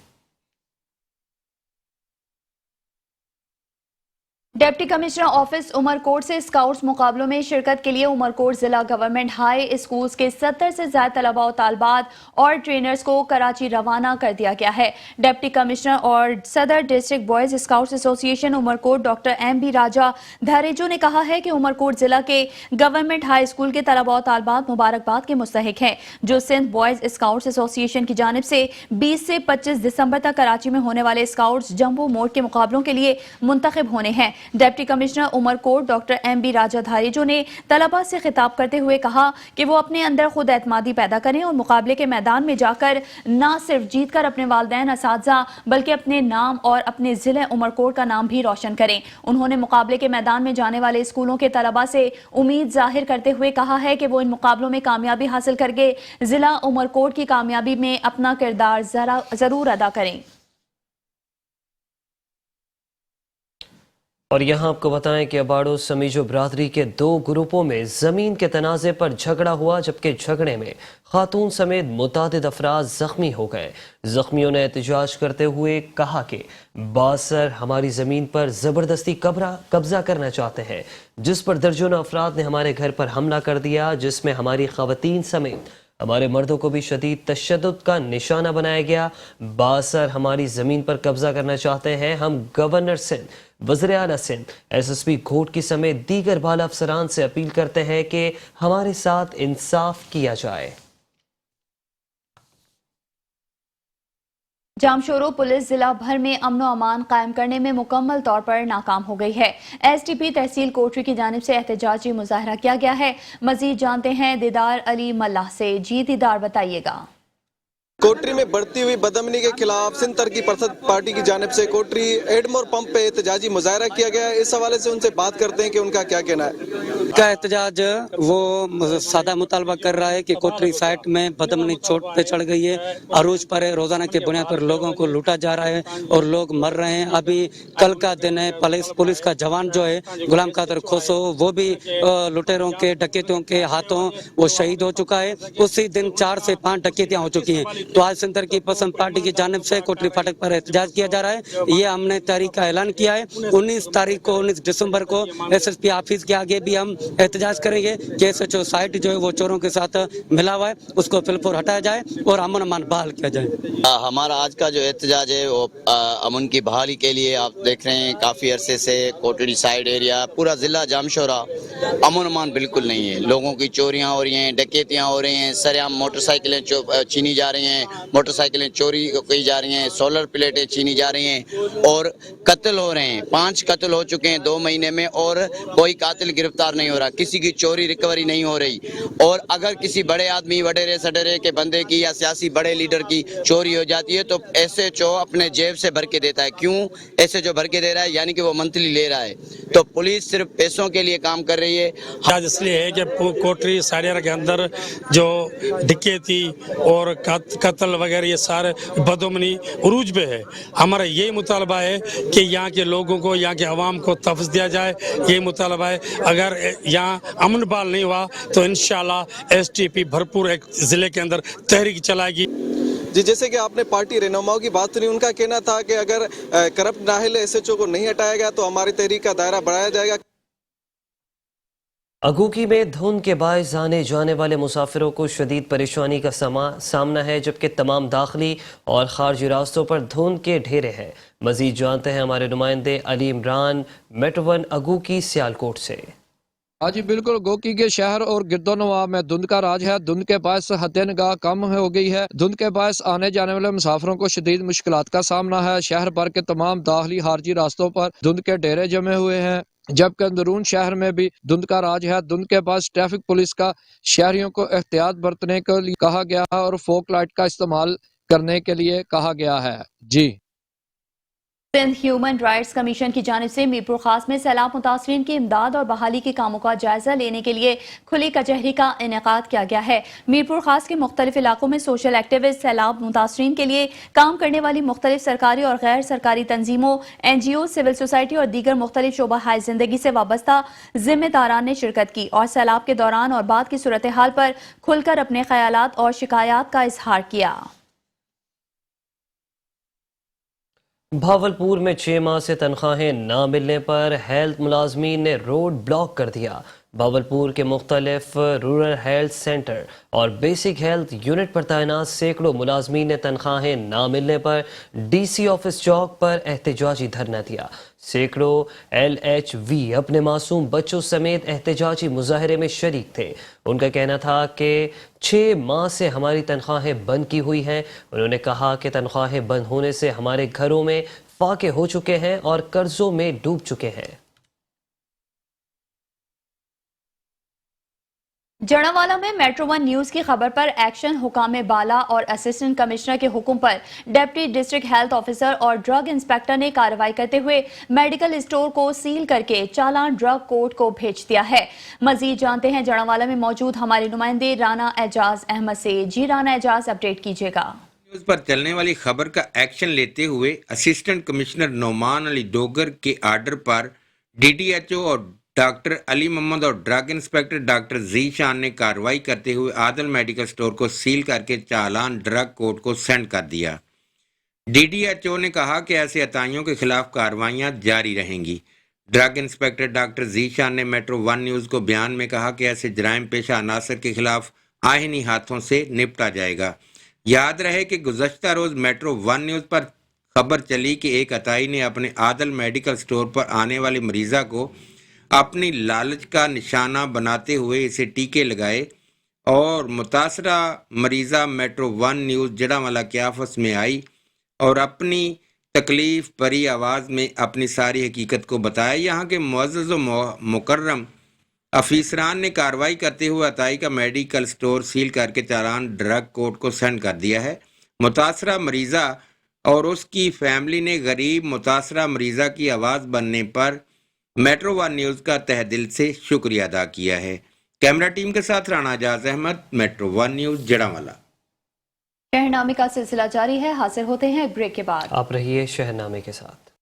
Speaker 2: डिप्टी कमिश्नर ऑफिस उमरकोट से स्काउट्स मुकाबलों में शिरकत के लिए उमरकोट जिला गवर्नमेंट हाई स्कूल्स के 70 से ज्यादा तलबा और तालबात और ट्रेनर्स को कराची रवाना कर दिया गया है। डिप्टी कमिश्नर और सदर district boys scouts association Umarkot doctor MB Raja Dharejo ने कहा है कि उमरकोट जिला के गवर्नमेंट हाई स्कूल के तलबा और तालबात मुबारकबाद के मुस्तहिक हैं, जो सिंध बॉयज स्काउट्स एसोसिएशन की जानिब से 20 से 25 दिसंबर तक कराची में होने वाले स्काउट्स जंबो मोड के मुकाबलों के लिए मुंतखब होने हैं। Deputy commissioner Umarkot doctor MB Raja Dharejo ने तलबा से खिताब करते हुए कहा कि वो अपने अंदर खुद एतमादी पैदा करें और मुकाबले के मैदान में जाकर न सिर्फ जीत कर अपने वालिदैन असातिज़ा बल्कि अपने नाम और अपने जिले उमरकोट का नाम भी रोशन करें। उन्होंने मुकाबले के मैदान में जाने वाले स्कूलों के तलबा से उम्मीद जाहिर करते हुए कहा है कि वो इन मुकाबलों में कामयाबी हासिल करके जिला उमरकोट की कामयाबी में अपना किरदार जरूर अदा करें।
Speaker 1: और यहाँ आपको बताएं कि अबाड़ो समीजो बरादरी के 2 ग्रुपों में ज़मीन के तनाज़े पर झगड़ा हुआ, जबकि झगड़े में खातून समेत मुतादिद अफराद ज़ख्मी हो गए। ज़ख्मियों ने एहतजाज करते हुए कहा कि बासर हमारी ज़मीन पर ज़बरदस्ती कब्जा करना चाहते हैं, जिस पर दर्जनों अफराद ने हमारे घर पर हमला कर दिया, जिसमें हमारी ख़वातीन समेत हमारे मर्दों को भी शदीद तशद्दुद का निशाना बनाया गया। बासर हमारी ज़मीन पर कब्जा करना चाहते हैं। हम गवर्नर सिंध, वज़ीर आला सिंध, SSP घोटकी समेत दीगर बाला अफसरान से अपील करते हैं कि हमारे साथ इंसाफ किया जाए।
Speaker 2: जामशोरो पुलिस जिला भर में अमन व अमान कायम करने में मुकम्मल तौर पर नाकाम हो गई है। STP तहसील कोटरी की जानिब से एहतजाजी मुजाहरा किया गया है। मजीद जानते हैं दीदार अली मल्लाह से। जी दीदार, बताइएगा।
Speaker 21: कोटरी में बढ़ती हुई बदअमनी के खिलाफ सिंध तरक्की परिषद पार्टी की जानिब से कोटरी एडमोर पंप पे एहतजाजी मुजाहरा किया गया है। इस हवाले से उनसे बात करते हैं कि उनका क्या कहना है।
Speaker 22: का एहतजाज वो सादा मुतालबा कर रहा है कि कोटरी साइट में बदअमनी चोट पे चढ़ गई है, अरूज पर है, रोजाना के बुनियाद पर लोगों को लूटा जा रहा है और लोग मर रहे हैं। अभी कल का दिन है, पुलिस का जवान जो है गुलाम कादर खोसो, वो भी लुटेरों के डकैतियों के हाथों वो शहीद हो चुका है। उसी दिन 4 से 5 डकैतियां हो चुकी हैं। तो आज सिंध तरक्की पसंद पार्टी की जानिब से कोटरी फाटक पर एहतजाज किया जा रहा है। ये हमने तारीख का ऐलान किया है। 19 दिसंबर को SSP ऑफिस के आगे भी हम एहतजाज करेंगे कि SHO साइट जो है वो चोरों के साथ मिला हुआ है, उसको फिलफोर हटाया जाए और अमन अमान बहाल किया जाए।
Speaker 3: हमारा आज का जो एहतजाज है वो अमन की बहाली के लिए, आप देख रहे हैं काफ़ी अरसे से कोटड़ी साइड एरिया पूरा ज़िला जामशोरा अमन अमान बिल्कुल नहीं है। लोगों की चोरियां हो रही हैं, डकैतियां हो रही हैं, सरेआम मोटरसाइकिलें छीनी जा रही हैं, मोटरसाइकिलें चोरी की जा रही हैं, सोलर प्लेटें छीनी जा रही हैं और कत्ल हो रहे हैं। 5 कत्ल हो चुके हैं 2 महीने में और कोई कातिल गिरफ्तार नहीं हो रहा, किसी की चोरी रिकवरी नहीं हो रही। और अगर किसी बड़े आदमी वडेरे सडेरे के बंदे की या सियासी बड़े लीडर की चोरी हो जाती है तो SHO अपने जेब से भर के देता है। क्यों SHO भर के दे रहा है? यानी कि वो मंथली ले रहा है। तो पुलिस सिर्फ पैसों के लिए काम कर रही है।
Speaker 4: आज इसलिए है कि कोटरी साड़ियारा के अंदर जो डकैती और कत्ल वगैरह ये सारे बदअमनी उरूज पे है। हमारा यही मुतालबा है कि यहाँ के लोगों को, यहाँ के अवाम को तहफ़्फ़ुज़ दिया जाए। यही मुतालबा है। अगर यहाँ अमन बहाल नहीं हुआ तो इंशाल्लाह STP भरपूर एक ज़िले के अंदर तहरीक चलाएगी।
Speaker 21: जी, जैसे कि आपने पार्टी रहनुमाओं की बात सुनी, उनका कहना था कि अगर करप्ट नाहिल SHO को नहीं हटाया गया तो हमारी तहरीक का दायरा बढ़ाया जाएगा।
Speaker 1: अगूकी में धुंध के बायस आने जाने वाले मुसाफिरों को शदीद परेशानी का सामना है, जबकि तमाम दाखिली और खारजी रास्तों पर धुंध के ढेरे हैं। मजीद जानते हैं हमारे नुमाइंदे अली इमरान मेट्रो 1 अगूकी सियालकोट से।
Speaker 23: हाँ जी बिल्कुल, गोकी के शहर और गिरदोनवा में धुंध का राज है। धुंध के बायस हद-ए-निगाह कम हो गई है। धुंध के बायस आने जाने वाले मुसाफिरों को शदीद मुश्किलात का सामना है। शहर भर के तमाम दाखिली खारजी रास्तों पर धुंध के डेरे जमे हुए हैं, जबकि अंदरून शहर में भी धुंध का राज है। धुंध के बायस ट्रैफिक पुलिस का शहरियों को एहतियात बरतने के लिए कहा गया है और फोक लाइट का इस्तेमाल करने के लिए कहा गया है। जी,
Speaker 2: सिंध ह्यूमन राइट्स कमीशन की जानिब से मीरपुर खास में सैलाब मुतासरीन की इमदाद और बहाली के कामों का जायजा लेने के लिए खुली कचहरी का इनेकाद किया गया है। मीरपुर खास के मुख्तलिफ इलाकों में सोशल एक्टिविस्ट, सैलाब मुतासरीन के लिए काम करने वाली मुख्तलिफ सरकारी और गैर सरकारी तंजीमों, NGO, सिविल सोसाइटी और दीगर मुख्तलिफ शोबा हाय जिंदगी से वाबस्ता जिम्मेदारान ने शिरकत की और सैलाब के दौरान और बाद की सूरत हाल पर खुलकर अपने ख्यालात और शिकायत का इजहार किया।
Speaker 1: भावलपुर में 6 माह से तनख्वाहें ना मिलने पर हेल्थ मुलाजमीन ने रोड ब्लॉक कर दिया। भावलपुर के मुख्तलिफ रूरल हेल्थ सेंटर और बेसिक हेल्थ यूनिट पर तैनात सैकड़ों मुलाजमीन ने तनख्वाहें ना मिलने पर DC ऑफिस चौक पर एहतजाजी धरना दिया। सैकड़ों LHV अपने मासूम बच्चों समेत एहतजाजी मुजाहरे में शरीक थे। उनका कहना था कि 6 माह से हमारी तनख्वाहें बंद की हुई हैं। उन्होंने कहा कि तनख्वाहें बंद होने से हमारे घरों में फाके हो चुके हैं और कर्जों में डूब चुके हैं।
Speaker 2: जड़ावाला में मेट्रो 1 न्यूज की खबर पर एक्शन। हुकाम बाला और असिस्टेंट कमिश्नर के हुक्म पर डिप्टी डिस्ट्रिक्ट हेल्थ ऑफिसर और ड्रग इंस्पेक्टर ने कार्रवाई करते हुए मेडिकल स्टोर को सील करके चालान ड्रग कोर्ट को भेज दिया है। मजीद जानते हैं जड़ावाला में मौजूद हमारे नुमाइंदे राना एजाज अहमद से। जी राना एजाज, अपडेट कीजिएगा।
Speaker 24: न्यूज पर चलने वाली खबर का एक्शन लेते हुए असिस्टेंट कमिश्नर नोमान अली डोगर के आर्डर पर DDHO और डॉक्टर अली मोहम्मद और ड्रग इंस्पेक्टर डॉक्टर जीशान ने कार्रवाई करते हुए आदल मेडिकल स्टोर को सील करके चालान ड्रग कोर्ट को सेंड कर दिया। DDHO ने कहा कि ऐसे अताइयों के खिलाफ कार्रवाइयां जारी रहेंगी। ड्रग इंस्पेक्टर डॉक्टर जीशान ने मेट्रो 1 न्यूज़ को बयान में कहा कि ऐसे जराइम पेशा अनासर के खिलाफ आहिनी हाथों से निपटा जाएगा। याद रहे कि गुज़श्ता रोज़ मेट्रो 1 न्यूज़ पर खबर चली कि एक अताई ने अपने आदल मेडिकल स्टोर पर आने वाली मरीज़ा को अपनी लालच का निशाना बनाते हुए इसे टीके लगाए और मुतासरा मरीज़ा मेट्रो 1 न्यूज़ जड़ावाला के ऑफिस में आई और अपनी तकलीफ़ भरी आवाज़ में अपनी सारी हकीकत को बताया। यहाँ के मुअज़्ज़ज़ व मुकर्रम अफीसरान ने कार्रवाई करते हुए अताई का मेडिकल स्टोर सील करके चालान ड्रग कोर्ट को सेंड कर दिया है। मुतासरा मरीज़ा और उसकी फैमिली ने गरीब मुतासरा मरीज़ा की आवाज़ बनने पर मेट्रो 1 न्यूज़ का तहे दिल से शुक्रिया अदा किया है। कैमरा टीम के साथ राना एजाज अहमद, मेट्रो 1 न्यूज़ जड़ावाला।
Speaker 2: शहरनामे का सिलसिला जारी है। हाजिर होते हैं ब्रेक के बाद।
Speaker 1: आप रहिए शहरनामे के साथ।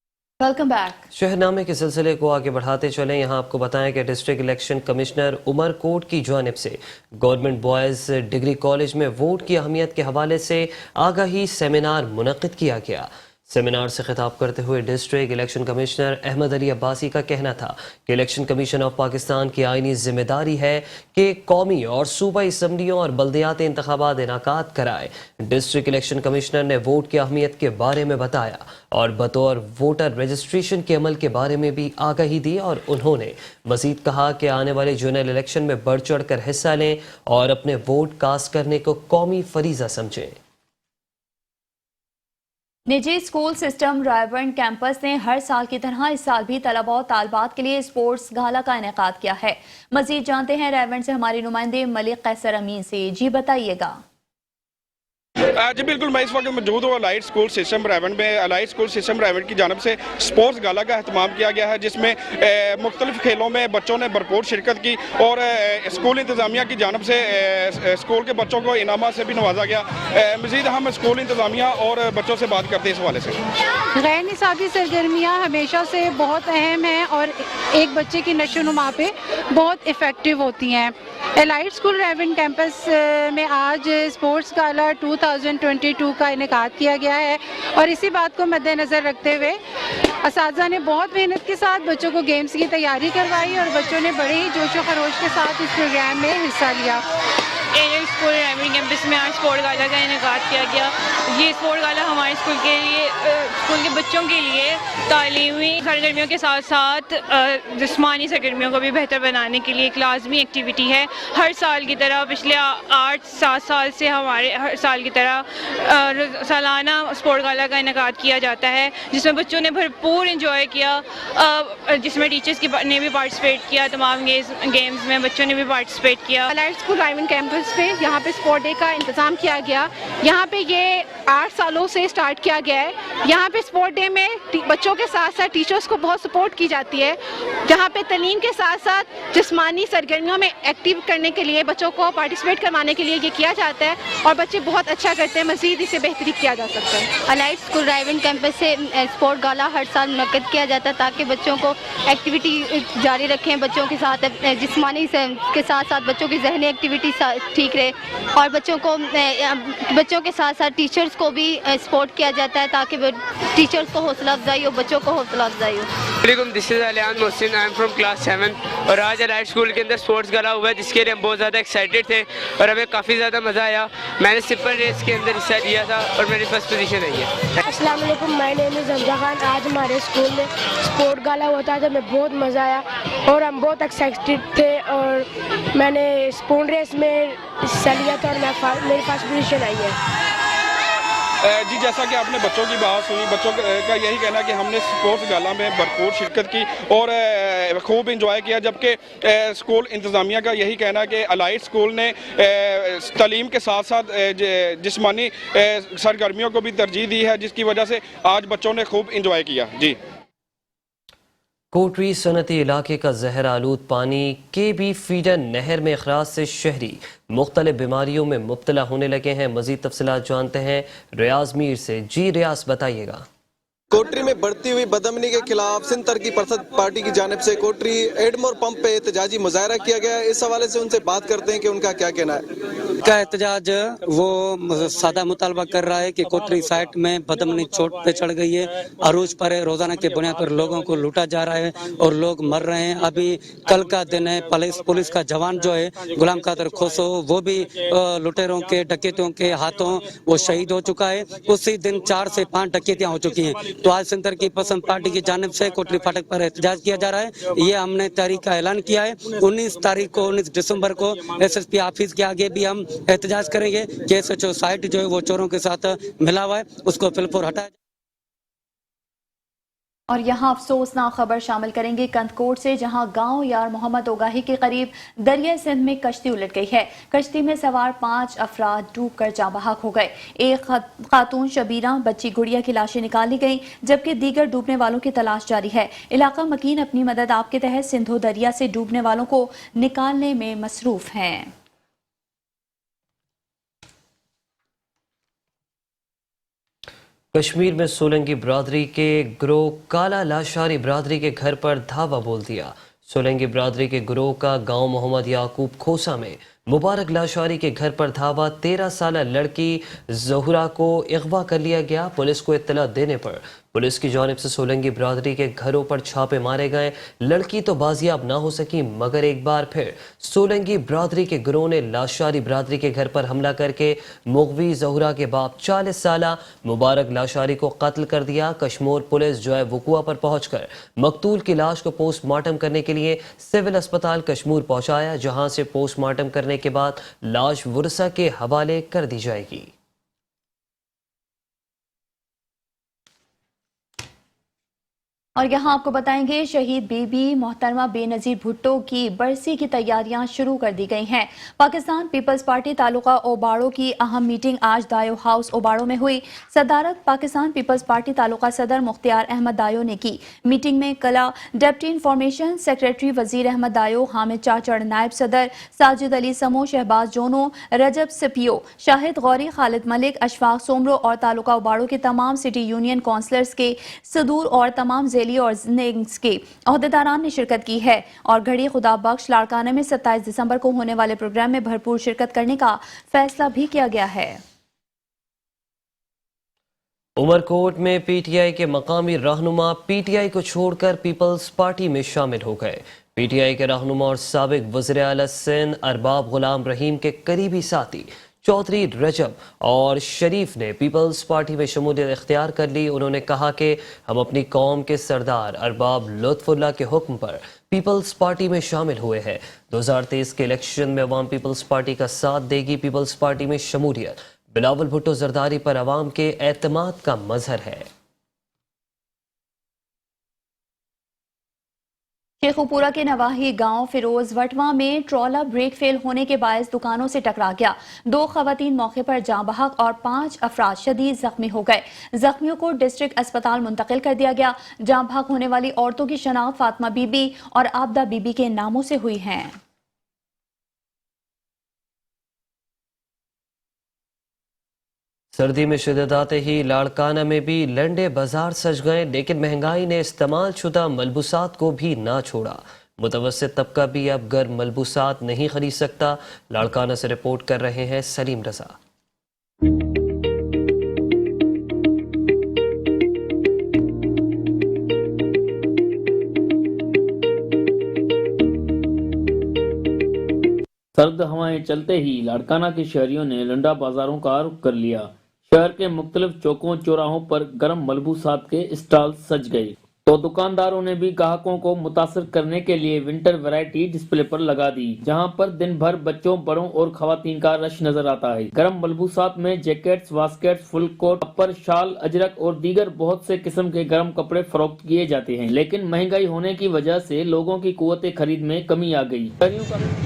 Speaker 2: Welcome back.
Speaker 1: शहरनामे के सिलसिले को आगे बढ़ाते चलें। यहाँ आपको बताएं कि डिस्ट्रिक्ट इलेक्शन कमिश्नर उमरकोट की जानिब से गवर्नमेंट बॉयज़ डिग्री कॉलेज में वोट की अहमियत के हवाले से आगाही सेमिनार मुनक्किद किया गया। सेमिनार से खिताब करते हुए district election commissioner Ahmed Ali Abbasi का कहना था कि इलेक्शन कमीशन ऑफ पाकिस्तान की आईनी जिम्मेदारी है कि कौमी और सूबाई असम्बलियों और बल्दियाती इंतखाबात इनाकात कराए। डिस्ट्रिक्ट इलेक्शन कमिश्नर ने वोट की अहमियत के बारे में बताया और बतौर वोटर रजिस्ट्रेशन के अमल के बारे में भी आगाही दी और उन्होंने मजीद कहा कि आने वाले जनरल इलेक्शन में बढ़ चढ़ कर हिस्सा लें और अपने वोट कास्ट करने को कौमी फरीजा समझें।
Speaker 2: निजी स्कूल सिस्टम रायबंड कैंपस ने हर साल की तरह इस साल भी तलबा और तालबात के लिए स्पोर्ट्स गाला का इनेकाद किया है। मजीद जानते हैं रायबंड से हमारे नुमाइंदे मलिक कैसर अमीन से। जी बताइएगा।
Speaker 5: जी बिल्कुल, मैं इस वक्त मौजूद हूँ अलाइड स्कूल सिस्टम रायबंड में। अलाइड स्कूल सिस्टम रायबंड की जानब से स्पोर्ट्स गाला का अहतमाम किया गया है, जिसमें मुख्तलिफ खेलों में बच्चों ने भरपूर शिरकत की और स्कूल इंतज़ामिया की जानब से स्कूल के बच्चों को इनामा से भी नवाजा गया। मज़ीद हम स्कूल इंतज़ामिया और बच्चों से बात करते हैं इस हवाले से।
Speaker 7: गैर निसाबी सरगर्मियाँ हमेशा से बहुत अहम हैं और एक बच्चे की नशोनुमा पे बहुत इफ़ेक्टिव होती हैं। एलाइड स्कूल रायबंड कैंपस में आज स्पोर्ट्स गाला 2022 का इनेकाद किया गया है और इसी बात को मद्देनज़र रखते हुए असातिज़ा ने बहुत मेहनत के साथ बच्चों को गेम्स की तैयारी करवाई और बच्चों ने बड़े ही जोश व खरोश के साथ इस प्रोग्राम में हिस्सा लिया।
Speaker 8: एरियल स्कूल रायबंड कैंपस में आज स्पोर्ट गाला का इनेकाद किया गया। ये स्पोर्ट गाला हमारे स्कूल के लिए, स्कूल के बच्चों के लिए तालीमी सरगर्मियों के साथ साथ जिस्मानी सरगर्मियों को भी बेहतर बनाने के लिए एक लाजमी एक्टिविटी है। हर साल की तरह पिछले 8-7 साल से हमारे हर साल की तरह सालाना स्पोर्ट गाला का इनेकाद किया जाता है, जिसमें बच्चों ने भरपूर इंजॉय किया, जिसमें टीचर्स ने भी पार्टिसिपेट किया। तमाम गेम्स में बच्चों ने भी पार्टिसिपेट किया।
Speaker 7: अलाइड स्कूल रायबंड कैंपस पे यहाँ पे स्पोर्ट डे का इंतज़ाम किया गया। यहाँ पे ये 8 सालों से स्टार्ट किया गया है। यहाँ पे स्पोर्ट डे में बच्चों के साथ साथ टीचर्स को बहुत सपोर्ट की जाती है। यहाँ पे तालीम के साथ साथ जिस्मानी सरगर्मियों में एक्टिव करने के लिए बच्चों को पार्टिसिपेट करवाने के लिए ये किया जाता है और बच्चे बहुत अच्छा करते हैं। मज़ीद इसे बेहतरी किया जा सकता है।
Speaker 9: अलाइड स्कूल रायबंड कैंपस से स्पोर्ट गाला हर साल मुनक्किद किया जाता है ताकि बच्चों को एक्टिविटी जारी रखें, बच्चों के साथ जिस्मानी के साथ साथ बच्चों की ज़हनी एक्टिविटी ठीक रहे और बच्चों के साथ साथ टीचर्स को भी सपोर्ट किया जाता है ताकि टीचर्स को हौसला अफजाई हो, बच्चों को हौसला अफजाई हो।
Speaker 25: वालेकुम, this is अलियान Mohsin, I am from class 7 और आज अलाइड स्कूल के अंदर स्पोर्ट्स गाला हुआ है जिसके लिए हम बहुत ज़्यादा एक्साइटेड थे और हमें काफ़ी ज़्यादा मज़ा आया। मैंने सिंपल रेस के अंदर हिस्सा लिया था और मेरी फर्स्ट पोजीशन आई है।
Speaker 26: अस्सलाम वालेकुम, my name is Hamza Khan. आज हमारे स्कूल में स्पोर्ट गाला हुआ था तो हमें बहुत मज़ा आया और हम बहुत एक्साइटेड थे और मैंने स्पून रेस में हिस्सा लिया था और मेरी फर्स्ट पोजीशन आई है।
Speaker 5: जी जैसा कि आपने बच्चों की बात सुनी, बच्चों का यही कहना है कि हमने स्पोर्ट्स गाला में भरपूर शिरकत की और खूब इंजॉय किया, जबकि स्कूल इंतज़ामिया का यही कहना है कि अलाइड स्कूल ने तालीम के साथ साथ जिस्मानी सरगर्मियों को भी तरजीह दी है, जिसकी वजह से आज बच्चों ने खूब इंजॉय किया। जी
Speaker 1: कोटरी सनती इलाके का जहर आलूद पानी के बी फीडर नहर में अखराज से शहरी मुख्तलिफ बीमारियों में मुब्तला होने लगे हैं। मजीद तफसीलात जानते हैं रियाज मीर से। जी रियाज बताइएगा।
Speaker 21: कोटरी में बढ़ती हुई बदअमनी के खिलाफ सिंध तरक्की परिषद पार्टी की जानिब से कोटरी एडमोर पंप पे एहतजाजी मुजाहरा किया गया है। इस हवाले से उनसे बात करते हैं कि उनका क्या कहना है।
Speaker 22: का एहतजाज वो सादा मुतालबा कर रहा है कि कोटरी साइट में बदअमनी चोट पे चढ़ गई है, अरूज पर है, रोजाना के बुनियाद पर लोगों को लूटा जा रहा है और लोग मर रहे हैं। अभी कल का दिन है, पुलिस का जवान जो है गुलाम कादर खोसो वो भी लुटेरों के डकैतों के हाथों वो शहीद हो चुका है। उसी दिन 4 से 5 डकैतियां हो चुकी हैं। तो आज सिंध तरक्की पसंद पार्टी की जानिब से कोटरी फाटक पर एहतजाज किया जा रहा है। ये हमने तारीख का ऐलान किया है। 19 दिसंबर को SSP ऑफिस के आगे भी हम एहतजाज करेंगे कि SHO साइट जो है वो चोरों के साथ मिला हुआ है, उसको फिलफोर हटाया।
Speaker 2: और यहाँ अफसोसनाक खबर शामिल करेंगे कंदकोट से, जहाँ गांव यार मोहम्मद ओगाही के करीब दरिया सिंध में कश्ती उलट गई है। कश्ती में सवार 5 अफराद डूबकर जाँ बहक हो गए। एक खातून शबीरा बच्ची गुड़िया की लाशें निकाली गई, जबकि दीगर डूबने वालों की तलाश जारी है। इलाका मकीन अपनी मदद आपके तहत सिंधु दरिया से डूबने वालों को निकालने में मसरूफ हैं।
Speaker 1: कश्मीर में सोलंकी बरादरी के गिरोह काला लाशारी बरादरी के घर पर धावा बोल दिया। सोलंकी बरादरी के गिरोह का गांव मोहम्मद याकूब खोसा में मुबारक लाशारी के घर पर धावा 13 साल लड़की ज़हुरा को अगवा कर लिया गया। पुलिस को इत्तला देने पर पुलिस की जानिब से सोलंकी बरादरी के घरों पर छापे मारे गए। लड़की तो बाजियाब ना हो सकी, मगर एक बार फिर सोलंकी बरादरी के गिरोह ने लाशारी बरादरी के घर पर हमला करके मुगवी ज़हुरा के बाप 40 साल मुबारक लाशारी को कत्ल कर दिया। कश्मीर पुलिस जॉय वकुआ पर पहुंचकर मकतूल की लाश को पोस्टमार्टम करने के लिए सिविल अस्पताल कश्मीर पहुंचाया, जहां से पोस्टमार्टम करने के बाद लाश वुरसा के हवाले कर दी जाएगी।
Speaker 2: और यहाँ आपको बताएंगे शहीद बीबी मोहतरमा बेनजीर भुट्टो की बरसी की तैयारियां शुरू कर दी गई हैं। पाकिस्तान पीपल्स पार्टी तालुका ओबाड़ो की अहम मीटिंग आज दायो हाउस ओबाड़ो में हुई। सदारत पाकिस्तान पीपल्स पार्टी तालुका सदर मुख्तियार अहमद दायो ने की। मीटिंग में कला डिप्टी इंफॉर्मेशन सेक्रेटरी वजीर अहमद दायो, हामिद चाचड़ नायब सदर, साजिद अली समो, शहबाज जोनो, रजब सिपियो, शाहिद गौरी, खालिद मलिक, अशफाक सोमरो और तालुका ओबाड़ो के तमाम सिटी यूनियन काउंसलर्स के सदूर और तमाम जेली और नेग्स के अहदेदारान ने शिरकत की है। और घड़ी खुदा बख्श लाड़काना में 27 दिसंबर को होने वाले प्रोग्राम में भरपूर शिरकत करने का फैसला भी किया गया है।
Speaker 1: उमरकोट में पीटीआई के मकामी रहनुमा पीटीआई को छोड़कर पीपल्स पार्टी में शामिल हो गए। पीटीआई के रहनुमा और साबिक वज़ीर आला सिंध अरबाब गुलाम रहीम के करीबी साथी चौधरी रजब और शरीफ ने पीपल्स पार्टी में शमूलियत इख्तियार कर ली। उन्होंने कहा कि हम अपनी कौम के सरदार अरबाब लुत्फुल्लाह के हुक्म पर पीपल्स पार्टी में शामिल हुए हैं। 2023 के इलेक्शन में अवाम पीपल्स पार्टी का साथ देगी। पीपल्स पार्टी में शमूलियत बिलावल भुट्टो जरदारी पर अवाम के एतमाद का मजहर है।
Speaker 2: शेखुपुरा के नवाही गांव फिरोज वटवा में ट्रॉला ब्रेक फेल होने के बायस दुकानों से टकरा गया। 2 खवातीन मौके पर जाँ बहक और 5 अफराद शदीद जख्मी हो गए। जख्मियों को डिस्ट्रिक्ट अस्पताल मुंतकिल कर दिया गया। जाँ बहक होने वाली औरतों की शनाख्त फातिमा बीबी और आबदा बीबी के नामों से हुई है।
Speaker 1: सर्दी में शिद्दत आते ही लाड़काना में भी लंडे बाजार सज गए, लेकिन महंगाई ने इस्तेमाल शुदा मलबूसात को भी ना छोड़ा। मुतवस्सित तबका भी अब गर्म मलबूसात नहीं खरीद सकता। लाड़काना से रिपोर्ट कर रहे हैं सलीम रजा।
Speaker 10: सर्द हवाएं चलते ही लाड़काना के शहरियों ने लंडा बाजारों का रुख कर लिया। शहर के मुख्तलिफ चौकों चौराहों पर गर्म मलबूसात के स्टॉल सज गए, तो दुकानदारों ने भी ग्राहकों को मुतासर करने के लिए विंटर वैरायटी डिस्प्ले पर लगा दी, जहां पर दिन भर बच्चों, बड़ों और खवातीन का रश नजर आता है। गर्म मलबूसात में जैकेट्स, वास्केट्स, फुल कोट, अपर, शाल, अजरक और दीगर बहुत से किस्म के गर्म कपड़े फरोख्त किए जाते हैं, लेकिन महंगाई होने की वजह से लोगों की कुव्वत खरीद में कमी आ गई।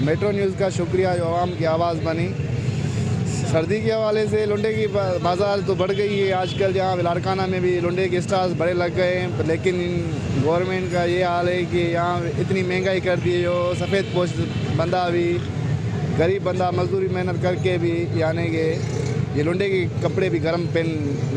Speaker 11: मेट्रो न्यूज का शुक्रिया जो आवाम की आवाज़ बनी। सर्दी के हवाले से लुंडे की बाजार तो बढ़ गई है आजकल। जहाँ लाड़काना में भी लुंडे के स्टॉल्स बड़े लग गए हैं, लेकिन गवर्नमेंट का ये हाल है कि यहाँ इतनी महंगाई कर दी है, जो सफ़ेद पोश बंदा भी, गरीब बंदा मजदूरी मेहनत करके भी यानी कि ये लुंडे के कपड़े भी गर्म पहन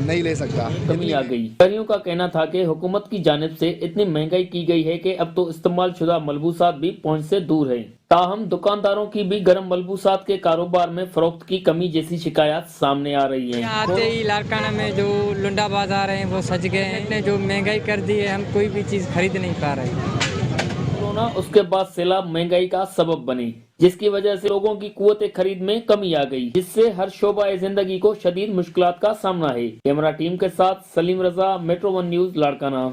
Speaker 11: नहीं ले सकता।
Speaker 10: कमी आ गई। शहरियों का कहना था कि हुकूमत की जानिब से इतनी महंगाई की गई है कि अब तो इस्तेमाल शुदा मलबूसात भी पहुँच से दूर है। ताहम दुकानदारों की भी गर्म मलबूसात के कारोबार में फरोख्त की कमी जैसी शिकायत सामने आ रही है।
Speaker 12: आते ही लाड़काना में जो लुंडा बाजार है वो सज गए हैं। इतने जो महंगाई कर दी है, हम कोई भी चीज खरीद नहीं पा रहे।
Speaker 10: कोरोना उसके बाद सैलाब महंगाई का सबब बनी, जिसकी वजह से लोगों की कुव्वत खरीद में कमी आ गई, जिससे हर शोबा जिंदगी को शदीद मुश्किलात का सामना है। कैमरा टीम के साथ सलीम रजा, मेट्रो 1 न्यूज, लाड़काना।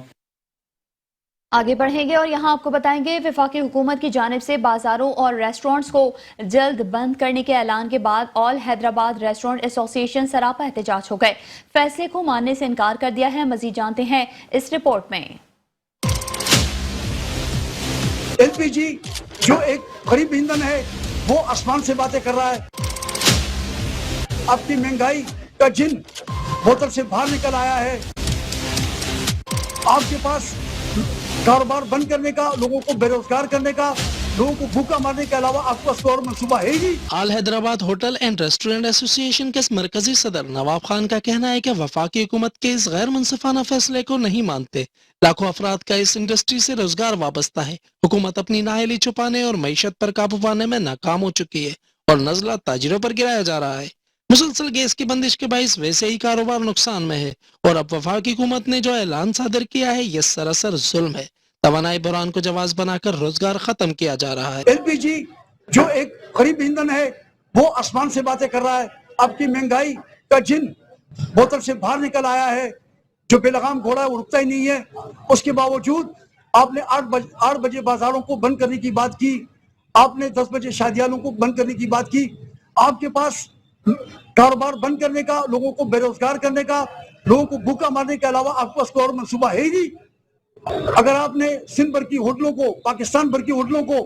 Speaker 2: आगे बढ़ेंगे और यहाँ आपको बताएंगे वफाकी हुकूमत की जानिब से बाजारों और रेस्टोरेंट्स को जल्द बंद करने के ऐलान के बाद ऑल हैदराबाद रेस्टोरेंट एसोसिएशन सरापा एहतजाज हो गए। फैसले को मानने से इनकार कर दिया है। मजीद जानते हैं इस रिपोर्ट में।
Speaker 13: एलपीजी जो एक गरीब ईंधन है वो आसमान से बातें कर रहा है। अपनी महंगाई का जिन बोतल से बाहर निकल आया है। आपके पास कारोबार बंद करने का, लोगों को बेरोजगार करने का लोगों को भूखा मारने के अलावा आपके पास कोई और मंसूबा है ही नहीं।
Speaker 6: All Hyderabad hotel and restaurant association के मरकजी सदर नवाब खान का कहना है कि वफाकी हुकूमत के इस गैर मुनसिफाना फैसले को नहीं मानते। लाखों अफराद का इस इंडस्ट्री से रोजगार वाबस्ता है। हुकूमत अपनी नाअहली छुपाने और मईशत पर काबू पाने में नाकाम हो चुकी है और नजला ताजिरों पर गिराया जा रहा है। मुसलसल गैस की बंदिश के बाइस वैसे ही कारोबार नुकसान में है और अब वफाकी हुकूमत ने जो ऐलान सादर किया है ये सरासर जुल्म है। तवानाई बुरान को जवाज बनाकर रोजगार खत्म किया जा रहा है।
Speaker 13: एलपीजी जो एक गरीब ईंधन है वो आसमान से बातें कर रहा है। आपकी महंगाई का जिन बोतल से बाहर निकल आया है, जो बेलगाम घोड़ा है वो रुकता ही नहीं है। उसके बावजूद आपने 8 बजे बाजारों को बंद करने की बात की, आपने 10 बजे शादियालों को बंद करने की बात की। आपके पास कारोबार बंद करने का, लोगों को बेरोजगार करने का, लोगों को भूखा मारने के अलावा आपके पास कोई और मंसूबा है ही नहीं। अगर आपने सिंध भर की होटलों को, पाकिस्तान भर की होटलों को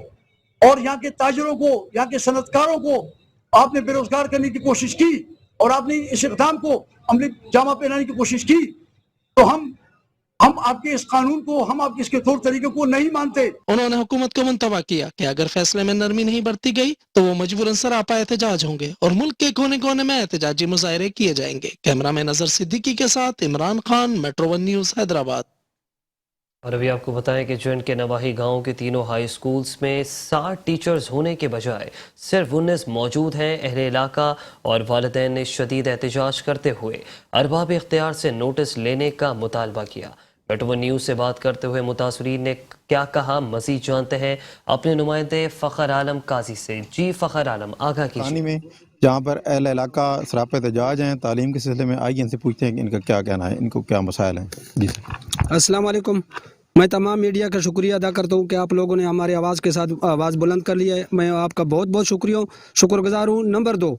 Speaker 13: और यहाँ के ताजरों को, यहाँ के सनतकारों को आपने बेरोजगार करने की कोशिश की और आपने इस इक़दाम को अमली जामा पहनाने की कोशिश की, तो हम आपके इस कानून को, हम आपके इसके तौर तरीके को नहीं मानते।
Speaker 6: उन्होंने हुकूमत को मुंतबा किया कि अगर फैसले में नरमी नहीं बरती गई तो वो मजबूरन सरापा एहतजाज होंगे और मुल्क के कोने कोने में एहतजाजी मुजाहरे किए जाएंगे। कैमरामैन नजर सिद्दीकी के साथ इमरान खान, मेट्रो 1 न्यूज, हैदराबाद।
Speaker 1: और अभी आपको बताएं कि जॉइंट के नवाही गांव के तीनों हाई स्कूल्स में 60 टीचर्स होने के बजाय सिर्फ 19 मौजूद हैं। अहले इलाका और वालिदैन ने शदीद एहतजाज करते हुए अरबाब इख्तियार से नोटिस लेने का मुतालबा किया। मेट्रो 1 न्यूज़ से बात करते हुए मुतासरीन ने क्या कहा, मज़ीद जानते हैं अपने नुमाइंदे फ़खर आलम काजी से। जी फ़खर आलम, आगाह कीजिए।
Speaker 14: में जहाँ पर अहल इलाका सरापा एहतजाज हैं तालीम के सिलसिले में, आइए इनसे पूछते हैं कि इनका क्या कहना है, इनको क्या मसाइल हैं। जी
Speaker 15: अस्सलाम वालेकुम। मैं तमाम मीडिया का शुक्रिया अदा करता हूँ कि आप लोगों ने हमारी आवाज़ के साथ आवाज़ बुलंद कर ली है। मैं आपका बहुत बहुत शुक्रगुजार हूँ। नंबर 2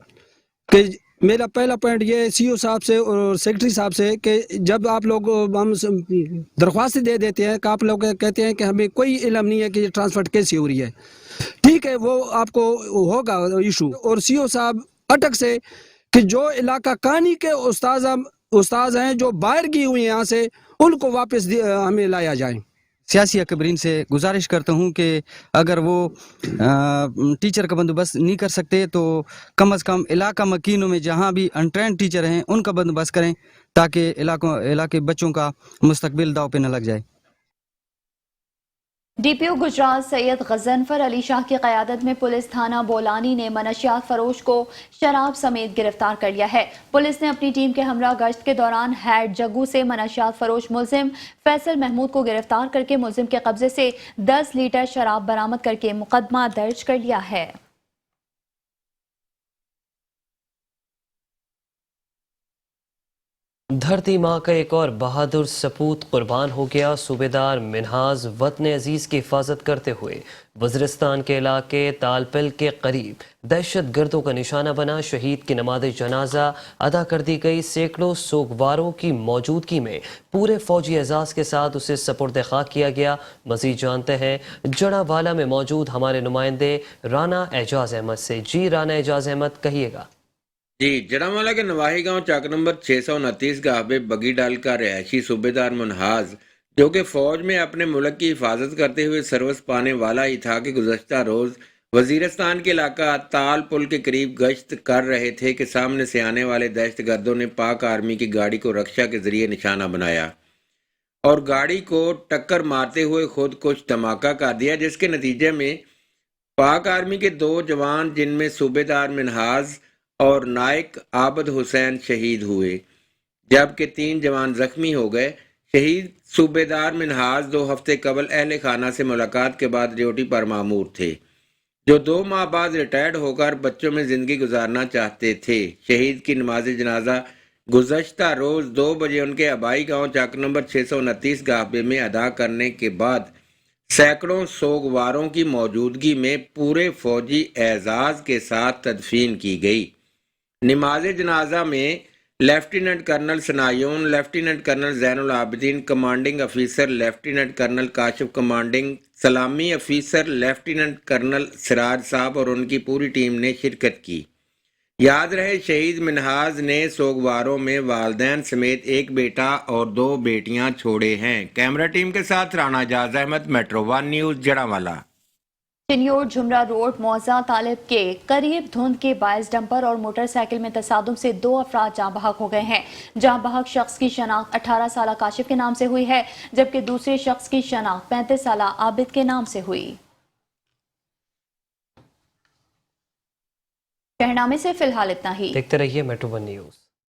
Speaker 15: कि मेरा पहला पॉइंट ये सीओ साहब से और सेक्रेटरी साहब से कि जब आप लोग हम दरख्वास्त दे देते हैं कि आप लोग कहते हैं कि हमें कोई इल्म नहीं है कि ये ट्रांसफर कैसे हो रही है, ठीक है, वो आपको होगा इशू। और सीओ साहब अटक से कि जो इलाका कानी के उस्ताद हैं जो बाहर की हुई हैं यहाँ से, उनको वापस हमें लाया जाए।
Speaker 16: सियासी अकबरीन से गुजारिश करता हूँ कि अगर वो टीचर का बंदोबस्त नहीं कर सकते तो कम अज़ कम इलाका मकीनों में जहाँ भी अनट्रेंड टीचर हैं उनका बंदोबस्त करें ताकि इलाके बच्चों का मुस्तकबिल दाव पे न लग जाए।
Speaker 2: डीपीओ गुजरात सैयद गजनफर अली शाह की क़यादत में पुलिस थाना बोलानी ने मनशियात फरोश को शराब समेत गिरफ्तार कर लिया है। पुलिस ने अपनी टीम के हमरा गश्त के दौरान हैड जग्गू से मनशियात फरोश मुलजिम फैसल महमूद को गिरफ्तार करके मुलजिम के कब्जे से 10 लीटर शराब बरामद करके मुकदमा दर्ज कर लिया है।
Speaker 1: धरती माँ का एक और बहादुर सपूत कुर्बान हो गया। सूबेदार मिनहाज वतन अजीज़ की हिफाजत करते हुए वज़ीरिस्तान के इलाके तालपिल के करीब दहशत गर्दों का निशाना बना। शहीद की नमाज जनाजा अदा कर दी गई। सैकड़ों सोगवारों की मौजूदगी में पूरे फौजी एजाज के साथ उसे सपुर्द खाक किया गया। मज़ीद जानते हैं जड़ावाला में मौजूद हमारे नुमाइंदे राना एजाज अहमद से। जी राना एजाज अहमद, कहिएगा।
Speaker 24: जी, जड़ावाला के नवाही गांव चाक नंबर 629 गाहबे बगीडाल का रहायशी सूबेदार मुनहाज, जो कि फौज में अपने मुल्क की हिफाजत करते हुए सर्विस पाने वाला ही था, कि गुज़श्ता रोज़ वज़ीरिस्तान के इलाका ताल पुल के करीब गश्त कर रहे थे कि सामने से आने वाले दहशत गर्दों ने पाक आर्मी की गाड़ी को रक्षा के जरिए निशाना बनाया और गाड़ी को टक्कर मारते हुए खुद कुछ धमाका कर दिया, जिसके नतीजे में पाक आर्मी के 2 जवान जिनमें सूबेदार मिनहाज और नायक आबद हुसैन शहीद हुए, जबकि 3 जवान जख्मी हो गए। शहीद सूबेदार मिनहाज 2 हफ्ते कबल अहले खाना से मुलाकात के बाद ड्यूटी पर मामूर थे, जो 2 माह बाद रिटायर्ड होकर बच्चों में ज़िंदगी गुजारना चाहते थे। शहीद की नमाज जनाजा गुज़श्ता रोज़ 2 बजे उनके आबाई गांव चाक नंबर 629 गाहबे में अदा करने के बाद सैकड़ों सोगवारों की मौजूदगी में पूरे फौजी एजाज के साथ तदफीन की गई। नमाज जनाजा में lieutenant colonel Sanayun, lieutenant colonel Zainul Abidin, commanding officer lieutenant colonel Kashif, commanding सलामी officer lieutenant colonel Siraj sahab और उनकी पूरी टीम ने शिरकत की। याद रहे, शहीद मिनहाज ने सोगवारों में वालदैन समेत 1 बेटा और 2 बेटियां छोड़े हैं। कैमरा टीम के साथ Rana Ejaz Ahmed, Metro 1 News, Jaranwala.
Speaker 2: Chiniot Jhumra road मौजा तालिब के करीब धुंध के बायस डंपर और मोटरसाइकिल में तसादुम से 2 अफराद जाँ बहक हो गए हैं। जाँ बहक शख्स की शनाख्त 18 साल काशिफ के नाम से हुई है, जबकि दूसरे शख्स की शनाख्त 35 साल आबिद के नाम से हुई। शहरनामे से फिलहाल इतना ही।
Speaker 1: देखते रहिए मेट्रो 1 न्यूज।